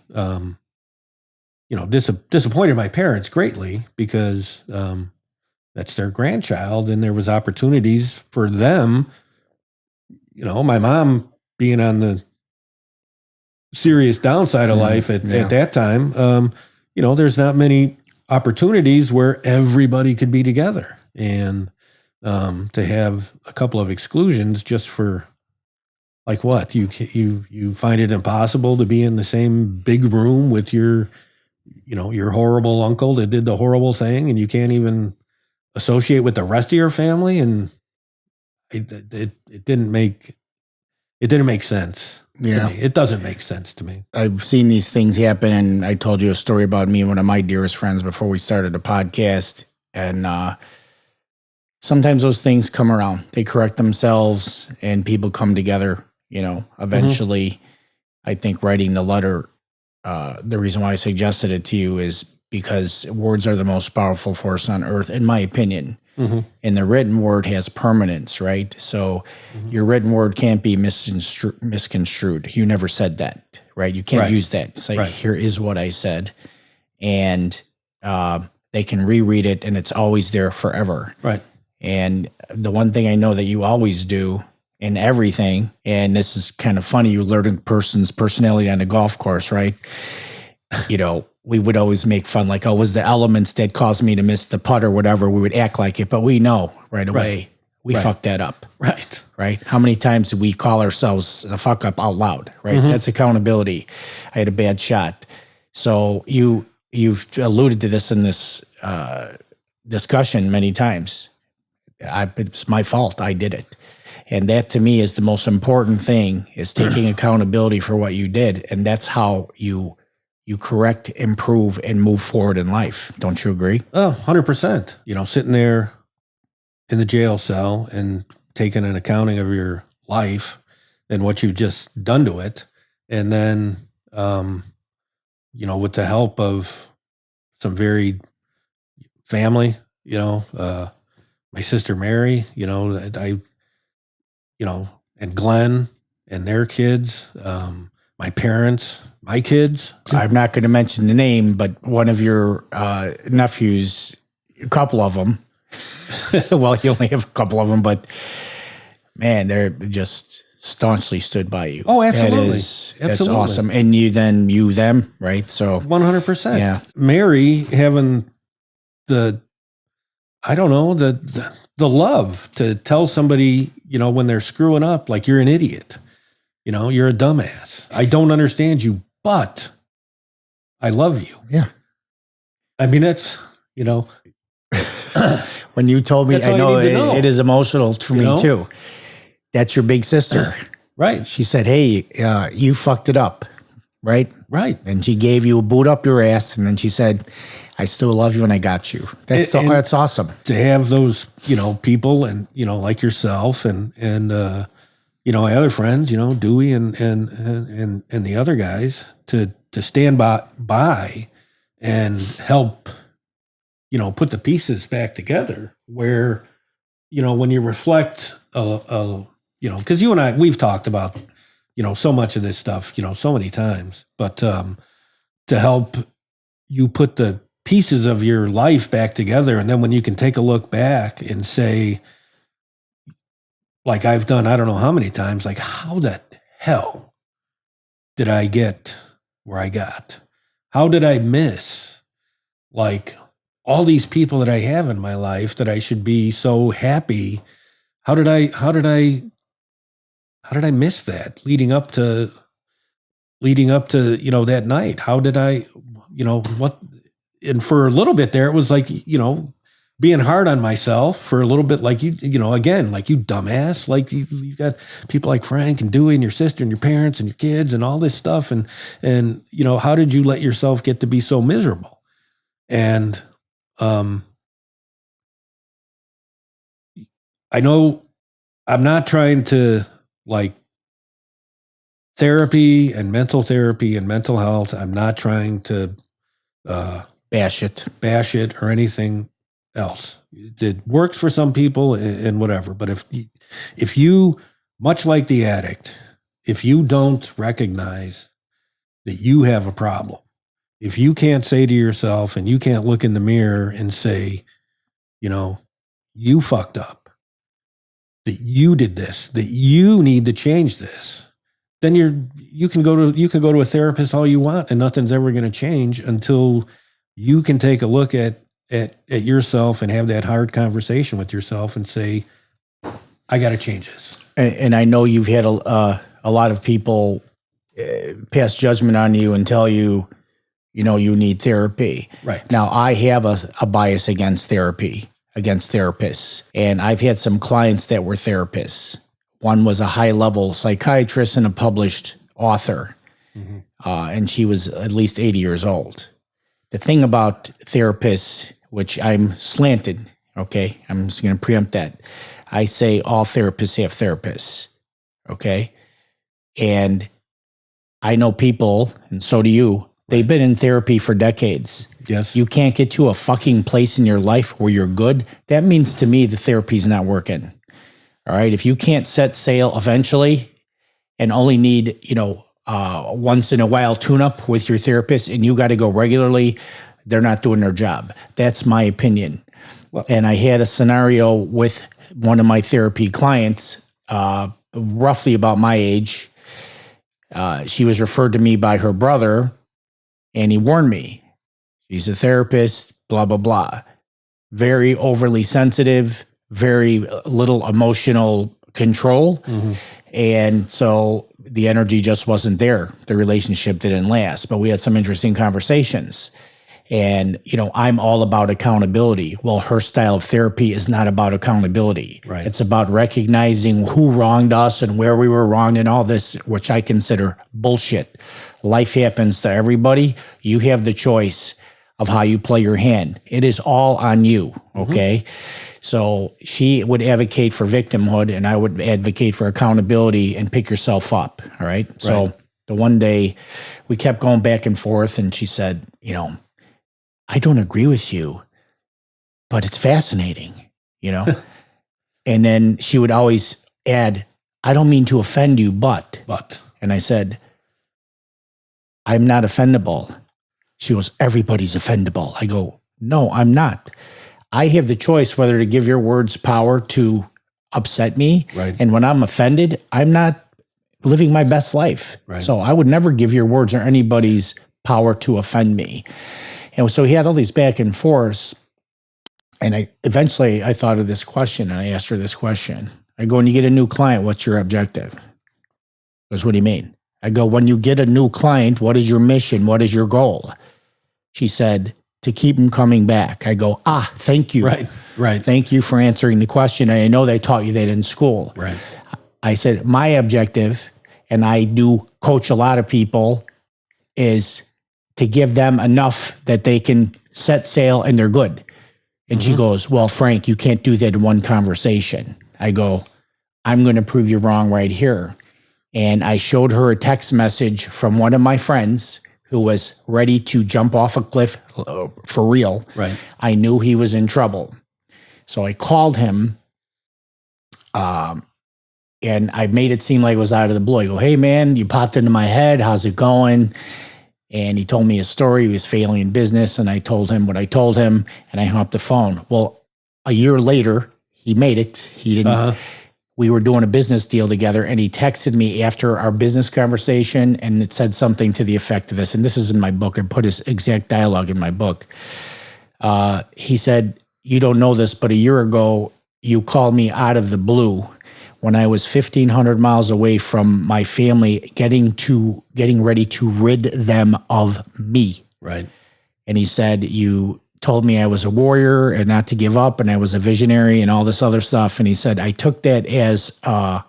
disappointed my parents greatly, because, that's their grandchild, and there was opportunities for them. My mom being on the serious downside of life at that time, there's not many opportunities where everybody could be together, and to have a couple of exclusions just for, like, what you find it impossible to be in the same big room with your horrible uncle that did the horrible thing, and you can't even associate with the rest of your family, and it didn't make sense. Yeah, it doesn't make sense to me. I've seen these things happen, and I told you a story about me and one of my dearest friends before we started the podcast. And sometimes those things come around; they correct themselves, and people come together. Eventually. Mm-hmm. I think writing the letter, the reason why I suggested it to you is because words are the most powerful force on earth, in my opinion. Mm-hmm. And the written word has permanence, right? So your written word can't be misconstrued. You never said that, right? You can't use that. It's like, here is what I said. And they can reread it, and it's always there forever. Right. And the one thing I know that you always do in everything, and this is kind of funny, you learn a person's personality on a golf course, right? we would always make fun, like, oh, it was the elements that caused me to miss the putt or whatever. We would act like it, but we know right away we fucked that up. Right. How many times do we call ourselves a fuck up out loud? Right. That's accountability. I had a bad shot. So you've alluded to this in this discussion many times. It's my fault. I did it. And that to me is the most important thing, is taking accountability for what you did. And that's how you correct, improve, and move forward in life. Don't you agree? Oh, 100%. You know, sitting there in the jail cell and taking an accounting of your life and what you've just done to it. And then, you know, with the help of some very family, you know, my sister Mary, you know, and Glenn and their kids, my parents, my kids. I'm not going to mention the name, but one of your nephews, a couple of them, well, you only have a couple of them, but man, they're just staunchly stood by you. Oh, absolutely. That's awesome. And you them, right? So 100%. Yeah. Mary having the love to tell somebody, you know, when they're screwing up, like, you're an idiot, you know, you're a dumbass. I don't understand you, but I love you. Yeah. I mean, that's, you know, when you told me, I know it is emotional for me too. That's your big sister. Right. She said, hey, you fucked it up. Right. Right. And she gave you a boot up your ass. And then she said, I still love you and I got you. That's awesome. To have those, you know, people and, you know, like yourself and you know, my other friends, you know, Dewey and the other guys to stand by and help, you know, put the pieces back together where, you know, when you reflect, you know, because you and I, we've talked about, you know, so much of this stuff, you know, so many times, but to help you put the pieces of your life back together. And then when you can take a look back and say, like I've done, I don't know how many times, like, how the hell did I get where I got? How did I miss, like, all these people that I have in my life that I should be so happy? How did I miss that leading up to, you know, that night? How did I, you know, what? And for a little bit there, it was like, you know, being hard on myself for a little bit, like, you know, again, like, you dumbass, like, you got people like Frank and Dewey and your sister and your parents and your kids and all this stuff. And, you know, how did you let yourself get to be so miserable? And, I know I'm not trying to, like, therapy and mental health. I'm not trying to, bash it or anything else. It works for some people and whatever. But if you, much like the addict, if you don't recognize that you have a problem, if you can't say to yourself and you can't look in the mirror and say, you know, you fucked up, that you did this, that you need to change this, then you can go to a therapist all you want and nothing's ever going to change until you can take a look at yourself and have that hard conversation with yourself and say, I got to change this. And I know you've had a lot of people pass judgment on you and tell you, you know, you need therapy. Right. Now, I have a bias against therapy, against therapists. And I've had some clients that were therapists. One was a high-level psychiatrist and a published author. Mm-hmm. And she was at least 80 years old. The thing about therapists, which I'm slanted, okay? I'm just going to preempt that. I say all therapists have therapists, okay? And I know people, and so do you, they've been in therapy for decades. Yes. You can't get to a fucking place in your life where you're good. That means to me the therapy's not working, all right? If you can't set sail eventually and only need, you know, once in a while tune-up with your therapist and you got to go regularly, they're not doing their job. That's my opinion. Well, and I had a scenario with one of my therapy clients, roughly about my age. She was referred to me by her brother, and he warned me. She's a therapist, blah, blah, blah. Very overly sensitive, very little emotional control. Mm-hmm. And so the energy just wasn't there. The relationship didn't last, but we had some interesting conversations. And, I'm all about accountability. Well, her style of therapy is not about accountability. Right. It's about recognizing who wronged us and where we were wronged and all this, which I consider bullshit. Life happens to everybody. You have the choice of how you play your hand. It is all on you, okay? Mm-hmm. So she would advocate for victimhood, and I would advocate for accountability and pick yourself up, all right? So the one day we kept going back and forth, and she said, I don't agree with you, but it's fascinating, And then she would always add, I don't mean to offend you, but. And I said, I'm not offendable. She goes, everybody's offendable. I go, no, I'm not. I have the choice whether to give your words power to upset me. Right. And when I'm offended, I'm not living my best life. Right. So I would never give your words or anybody's power to offend me. And so he had all these back and forths. And eventually I thought of this question, and I asked her this question. I go, when you get a new client, what's your objective? She goes, what do you mean? I go, when you get a new client, what is your mission? What is your goal? She said, to keep them coming back. I go, thank you. Right. Thank you for answering the question. And I know they taught you that in school. Right. I said, my objective, and I do coach a lot of people, is to give them enough that they can set sail and they're good. And she goes, well, Frank, you can't do that in one conversation. I go, I'm going to prove you wrong right here. And I showed her a text message from one of my friends who was ready to jump off a cliff for real. Right. I knew he was in trouble. So I called him, and I made it seem like it was out of the blue. I go, hey, man, you popped into my head. How's it going? And he told me his story. He was failing in business, and I told him what I told him, and I hung up the phone. Well, a year later, he made it. He didn't. We were doing a business deal together, and he texted me after our business conversation, and it said something to the effect of this, and this is in my book. I put his exact dialogue in my book. He said, you don't know this, but a year ago, you called me out of the blue when I was 1,500 miles away from my family, getting ready to rid them of me. Right. And he said, you told me I was a warrior and not to give up, and I was a visionary and all this other stuff. And he said, I took that as a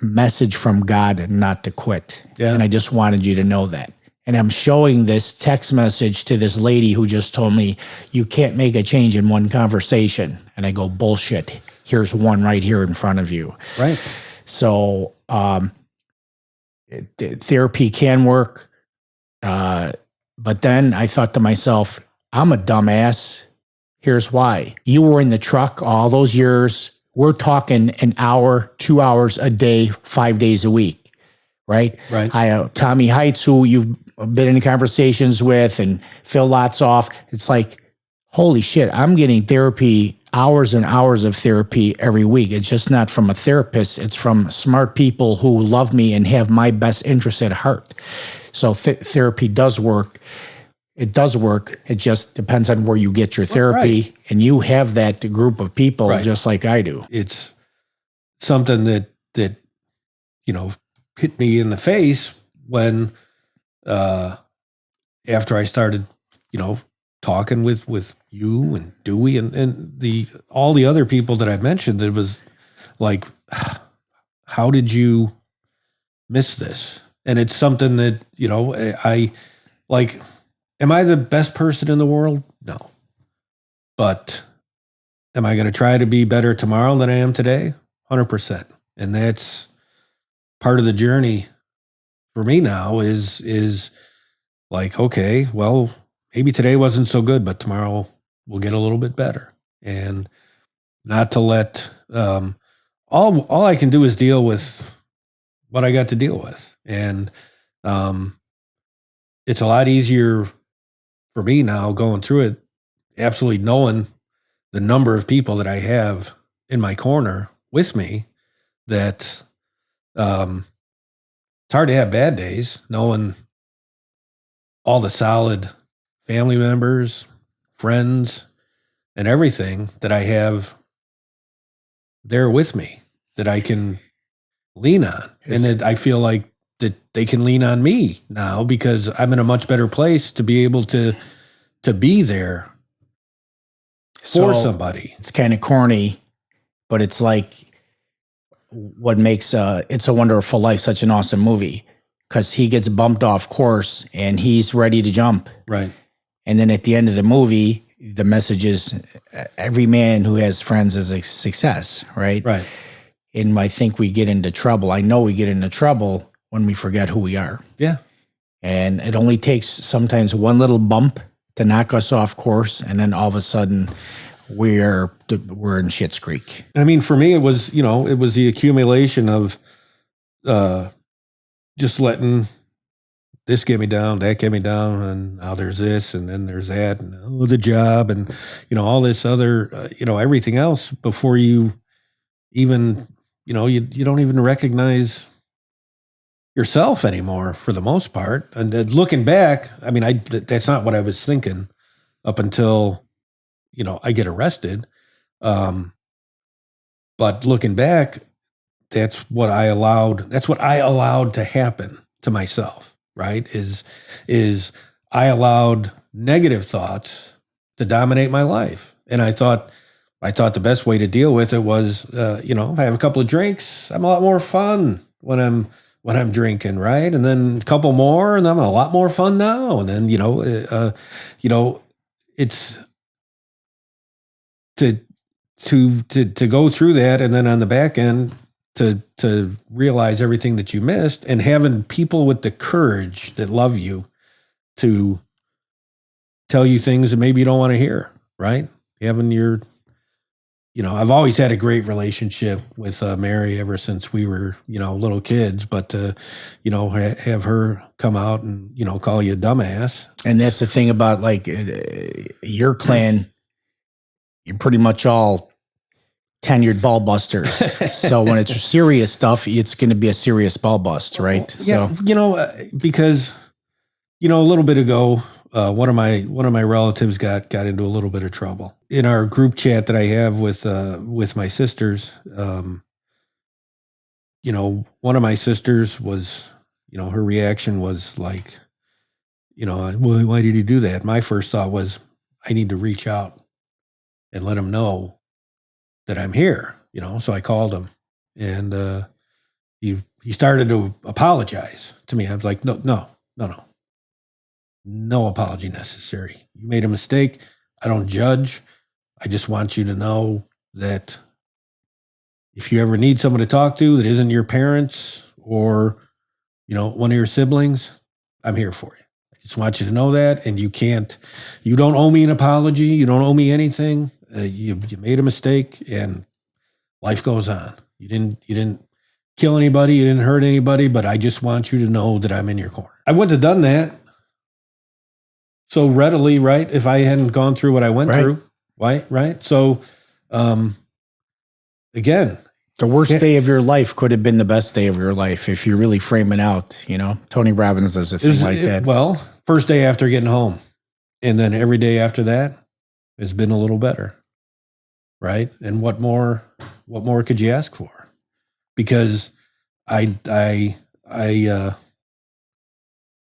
message from God not to quit. Yeah. And I just wanted you to know that. And I'm showing this text message to this lady who just told me, you can't make a change in one conversation. And I go, bullshit. Here's one right here in front of you. Right. So therapy can work. But then I thought to myself, I'm a dumbass. Here's why. You were in the truck all those years. We're talking an hour, 2 hours a day, 5 days a week, right? Right. Tommy Heights, who you've been in conversations with, and Phil Lotsoff. It's like, holy shit, I'm getting therapy, hours and hours of therapy every week. It's just not from a therapist. It's from smart people who love me and have my best interests at heart. So therapy does work. It does work. It just depends on where you get your therapy. Right. And you have that group of people just like I do. It's something that hit me in the face when after I started, talking with you and Dewey and all the other people that I mentioned. It was like, how did you miss this? And it's something that, I like, am I the best person in the world? No. But am I going to try to be better tomorrow than I am today? 100%. And that's part of the journey for me now is like, okay, well, maybe today wasn't so good, but tomorrow will get a little bit better. And not to let, all I can do is deal with what I got to deal with. And it's a lot easier for me now going through it, absolutely knowing the number of people that I have in my corner with me, that it's hard to have bad days, knowing all the solid family members, friends, and everything that I have there with me that I can lean on. And that I feel like that they can lean on me now because I'm in a much better place to be able to be there for somebody. It's kind of corny, but it's like what makes It's a Wonderful Life such an awesome movie, because he gets bumped off course and he's ready to jump. Right. And then at the end of the movie, the message is every man who has friends is a success, right? Right. And I think we get into trouble. I know we get into trouble when we forget who we are. Yeah. And it only takes sometimes one little bump to knock us off course, and then all of a sudden we're in Schitt's Creek. I mean, for me, it was the accumulation of just letting this get me down, that get me down, and now there's this, and then there's that, and the job, and all this other, everything else before you even, you don't even recognize yourself anymore for the most part. And looking back, I mean, that's not what I was thinking up until, I get arrested. But looking back, that's what I allowed to happen to myself. Right. Is I allowed negative thoughts to dominate my life. And I thought the best way to deal with it was, if I have a couple of drinks, I'm a lot more fun when I'm drinking. Right. And then a couple more and I'm a lot more fun now. And then, it's to go through that. And then on the back end, to realize everything that you missed, and having people with the courage that love you to tell you things that maybe you don't want to hear, right? Having your, I've always had a great relationship with Mary ever since we were, little kids, but have her come out and, call you a dumbass. And that's the thing about like your clan, you're pretty much all tenured ball busters. So when it's serious stuff, it's going to be a serious ball bust, right? Yeah, so because a little bit ago, one of my relatives got into a little bit of trouble in our group chat that I have with my sisters. One of my sisters was, her reaction was like, well, why did he do that? My first thought was, I need to reach out and let him know that I'm here, so I called him, and he started to apologize to me. I was like, no apology necessary. You made a mistake. I don't judge. I just want you to know that if you ever need someone to talk to that isn't your parents or, one of your siblings, I'm here for you. I just want you to know that, and you don't owe me an apology. You don't owe me anything. You made a mistake, and life goes on. You didn't kill anybody. You didn't hurt anybody, but I just want you to know that I'm in your corner. I wouldn't have done that so readily, right? If I hadn't gone through what I went through, right? So, again, the worst day of your life could have been the best day of your life if you really frame it out. Tony Robbins does a thing like that. Well, first day after getting home, and then every day after that has been a little better. Right. And what more could you ask for? Because I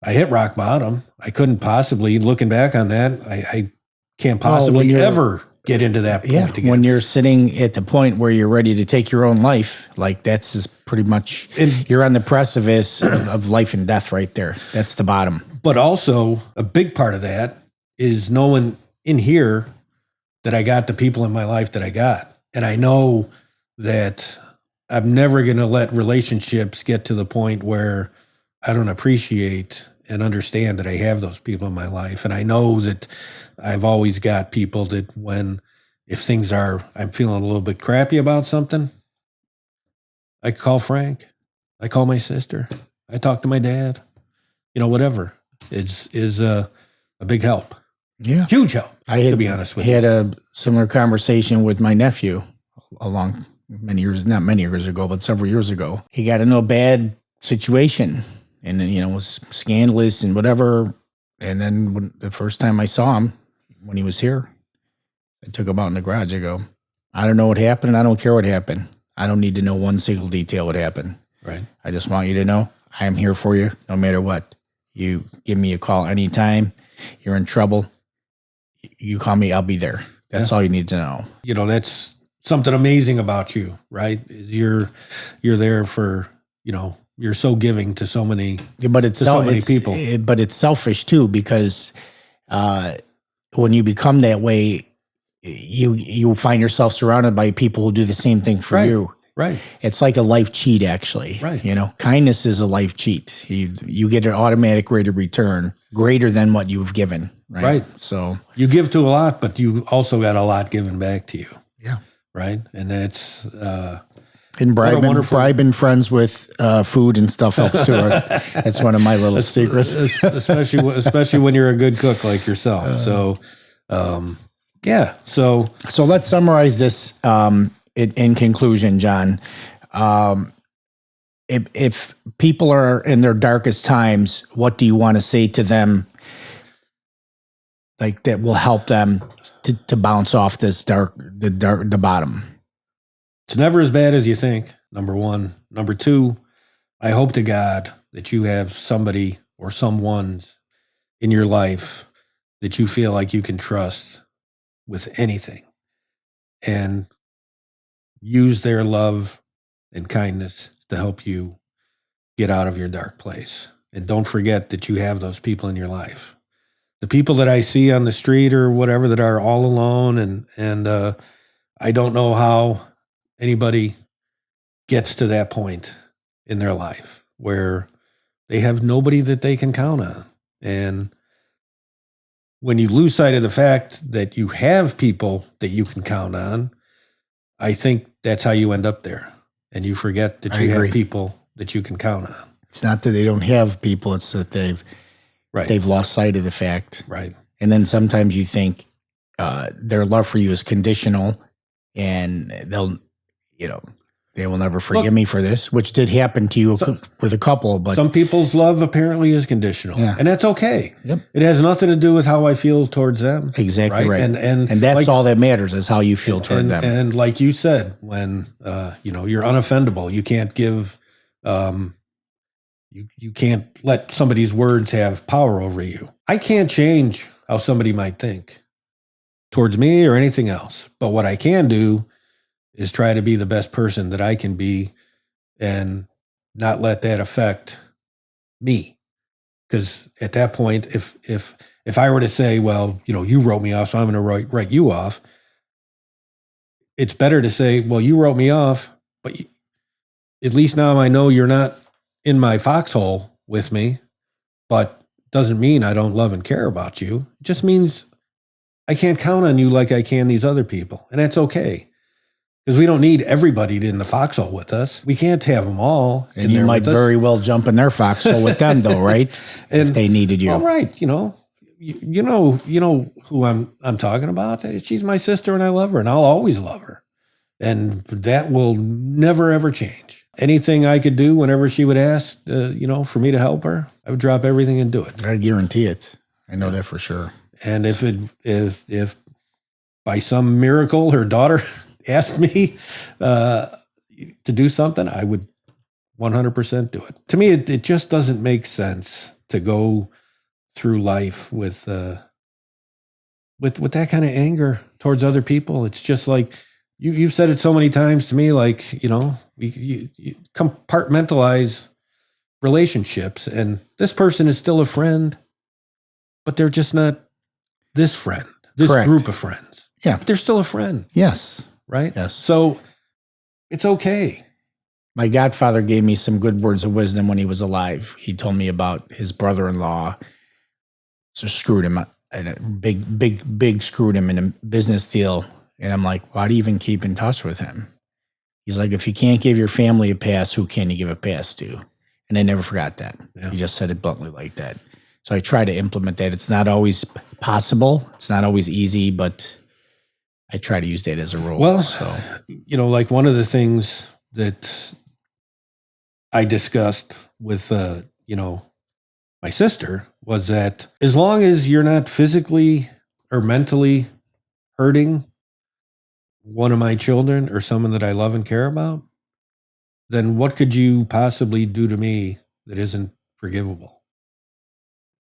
hit rock bottom. I couldn't possibly, looking back on that, I can't possibly ever get into that point again. When you're sitting at the point where you're ready to take your own life, like that's just pretty much, you're on the precipice of life and death right there. That's the bottom. But also a big part of that is knowing in here that I got the people in my life that I got. And I know that I'm never going to let relationships get to the point where I don't appreciate and understand that I have those people in my life. And I know that I've always got people that if I'm feeling a little bit crappy about something, I call Frank, I call my sister, I talk to my dad, whatever is a big help. Yeah. Huge help, to be honest with you. I had a similar conversation with my nephew not many years ago, but several years ago. He got into a bad situation and, it was scandalous and whatever. And then the first time I saw him, when he was here, I took him out in the garage. I go, I don't know what happened. And I don't care what happened. I don't need to know one single detail what happened. Right. I just want you to know I am here for you no matter what. You give me a call anytime you're in trouble. You call me, I'll be there. That's all you need to know. You know, that's something amazing about you, right? Is you're there for, you know, you're so giving to so many, so many people. But it's selfish too, because when you become that way, you find yourself surrounded by people who do the same thing for you. Right. It's like a life cheat, actually. Right. You know, kindness is a life cheat. You get an automatic rate of return greater than what you've given. Right. So you give to a lot, but you also got a lot given back to you. Yeah. Right. And that's and bribing friends with food and stuff helps too. That's one of my little secrets. especially when you're a good cook like yourself. So yeah. So let's summarize this in conclusion, John. If people are in their darkest times, what do you want to say to them? Like that will help them to bounce off this the bottom. It's never as bad as you think. Number one. Number two, I hope to God that you have somebody or someone's in your life that you feel like you can trust with anything, and use their love and kindness to help you get out of your dark place. And don't forget that you have those people in your life. The people that I see on the street or whatever that are all alone, and I don't know how anybody gets to that point in their life where they have nobody that they can count on. And when you lose sight of the fact that you have people that you can count on, I think that's how you end up there. And you forget that you have people that you can count on. It's not that they don't have people, it's that they've lost sight of the fact. Right. And then sometimes you think their love for you is conditional, and they will never forgive me for this, which did happen to you with a couple. But some people's love apparently is conditional, and that's okay. Yep. It has nothing to do with how I feel towards them. Exactly right. And that's like, all that matters is how you feel toward them. And like you said, when you're unoffendable, you can't give, you can't let somebody's words have power over you. I can't change how somebody might think towards me or anything else, but what I can do is try to be the best person that I can be and not let that affect me. Because at that point, if I were to say, well, you wrote me off, so I'm going to write you off, it's better to say, well, you wrote me off, but at least now I know you're not in my foxhole with me, but doesn't mean I don't love and care about you. It just means I can't count on you like I can these other people. And that's okay. Because we don't need everybody in the foxhole with us. We can't have them all. And you might very well jump in their foxhole with them, though, right? If they needed you. All right, you know who I'm talking about. She's my sister, and I love her, and I'll always love her, and that will never ever change. Anything I could do whenever she would ask, for me to help her, I would drop everything and do it. I guarantee it. I know that for sure. And if by some miracle her daughter asked me to do something, I would 100% do it. To me, it just doesn't make sense to go through life with that kind of anger towards other people. It's just like you've said it so many times to me, like, you compartmentalize relationships, and this person is still a friend, but they're just not this friend, this Correct. Group of friends. Yeah. But they're still a friend. Yes. Right? Yes. So it's okay. My godfather gave me some good words of wisdom when he was alive. He told me about his brother-in-law. So screwed him, and a big screwed him in a business deal. And I'm like, why do you even keep in touch with him? He's like, if you can't give your family a pass, who can you give a pass to? And I never forgot that. Yeah. He just said it bluntly like that. So I try to implement that. It's not always possible. It's not always easy, but I try to use that as a rule. Well, like one of the things that I discussed with, my sister was that as long as you're not physically or mentally hurting one of my children or someone that I love and care about, then what could you possibly do to me that isn't forgivable?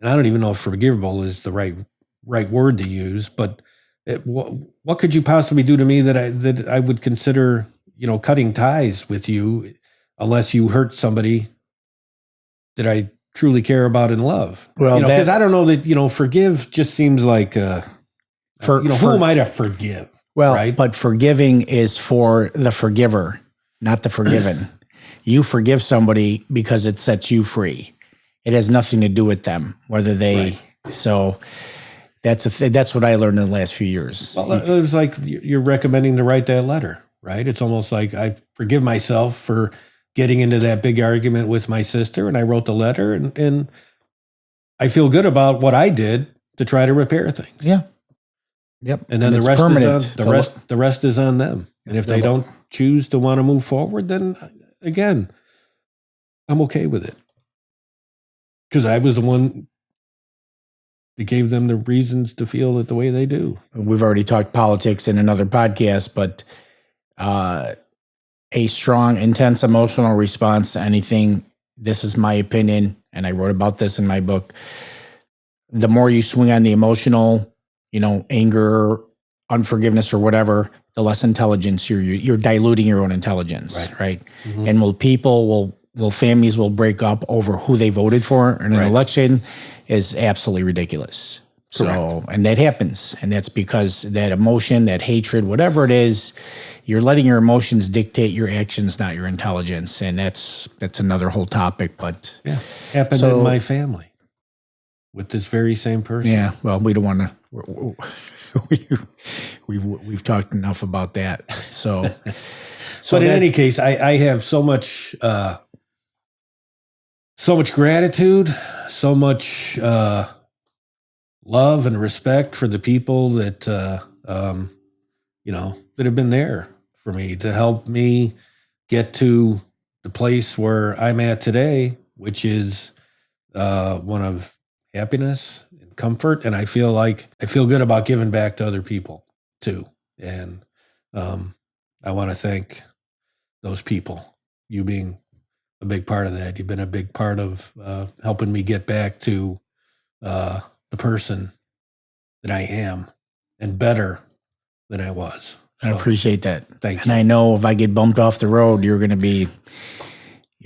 And I don't even know if forgivable is the right word to use, but what could you possibly do to me that I would consider, cutting ties with you, unless you hurt somebody that I truly care about and love? Well, because I don't know that, forgive just seems like, who am I to forgive? Well, right? But forgiving is for the forgiver, not the forgiven. You forgive somebody because it sets you free. It has nothing to do with them, whether they. Right. So that's what I learned in the last few years. Well, it was like you're recommending to write that letter, right? It's almost like I forgive myself for getting into that big argument with my sister, and I wrote the letter, and I feel good about what I did to try to repair things. Yeah. Yep. And then the rest permanent. the rest is on them. And if they don't choose to want to move forward, then again, I'm okay with it. Because I was the one that gave them the reasons to feel it the way they do. We've already talked politics in another podcast, but a strong, intense emotional response to anything, this is my opinion, and I wrote about this in my book. The more you swing on the emotional, anger, unforgiveness, or whatever, the less intelligence you're diluting your own intelligence, right? Mm-hmm. And families will break up over who they voted for in an election is absolutely ridiculous. Correct. So, and that happens, and that's because that emotion, that hatred, whatever it is, you're letting your emotions dictate your actions, not your intelligence, and that's another whole topic. But happened in my family with this very same person. Yeah, well, we don't want to. We've talked enough about that. So, but in any case, I have so much gratitude, so much love and respect for the people that that have been there for me to help me get to the place where I'm at today, which is one of happiness and comfort. And I feel good about giving back to other people too. And I want to thank those people, you being a big part of that. You've been a big part of helping me get back to the person that I am and better than I was. So, I appreciate that. Thank you. And I know if I get bumped off the road, you'll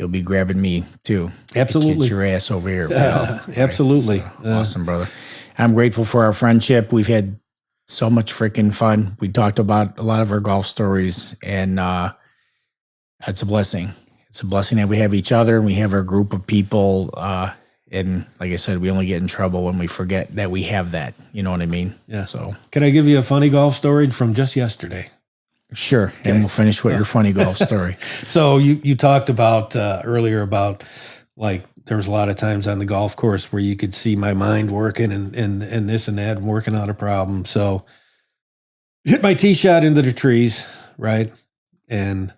be grabbing me too. Absolutely. Get your ass over here. Absolutely. Right. So, awesome, brother. I'm grateful for our friendship. We've had so much freaking fun. We talked about a lot of our golf stories, and it's a blessing. It's a blessing that we have each other and we have our group of people. And like I said, we only get in trouble when we forget that we have that. You know what I mean? Yeah. So, can I give you a funny golf story from just yesterday? Sure. Okay. And we'll finish with your funny golf story. So you talked about earlier about like there was a lot of times on the golf course where you could see my mind working and this and that and working on a problem. So hit my tee shot into the trees, right? And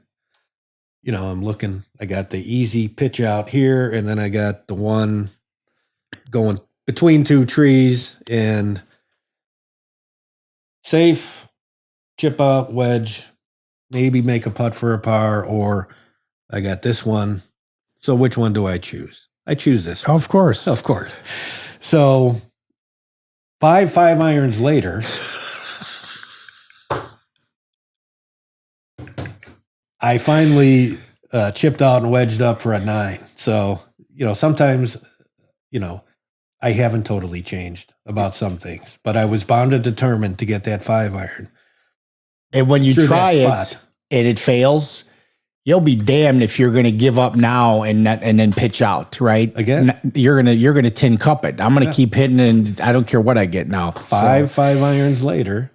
I'm looking, I got the easy pitch out here, and then I got the one going between two trees, and safe, chip out, wedge, maybe make a putt for a par, or I got this one. So which one do I choose? I choose this one. Of course. Of course. So 5 irons later, I finally chipped out and wedged up for a 9. So, sometimes, I haven't totally changed about some things, but I was bound and determined to get that 5 iron. And when you try it and it fails, you'll be damned if you're going to give up now and then pitch out, right? Again, you're going to tin cup it. I'm going to keep hitting, and I don't care what I get now. 5 irons later,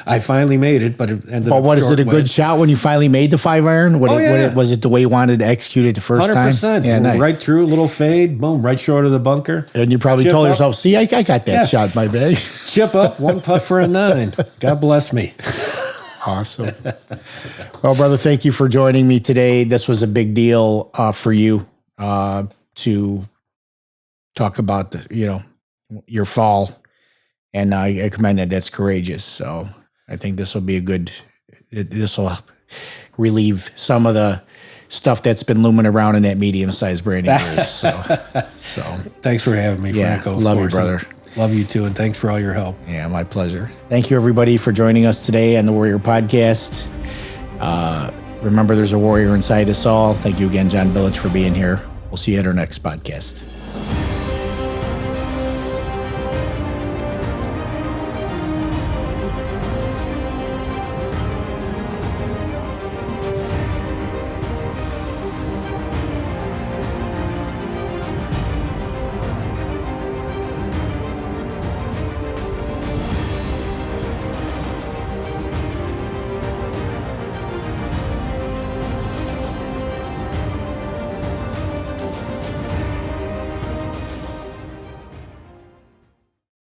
I finally made it, but it ended up But is it a good shot when you finally made the 5 iron? Was it the way you wanted to execute it the first 100%. time? Yeah, nice. Right through, a little fade, boom, right short of the bunker. And you probably told yourself, see, I got that shot, my bad. Chip up, 1 putt for a 9. God bless me. Awesome. Well, brother, thank you for joining me today. This was a big deal for you to talk about your fall, and I commend that. That's courageous. So I think this will be this will relieve some of the stuff that's been looming around in that medium-sized brain of yours. So thanks for having me, Franco. Love you, brother. Love you too, and thanks for all your help. Yeah, my pleasure. Thank you, everybody, for joining us today on the Warrior Podcast. Remember, there's a warrior inside us all. Thank you again, Jon Bilich, for being here. We'll see you at our next podcast.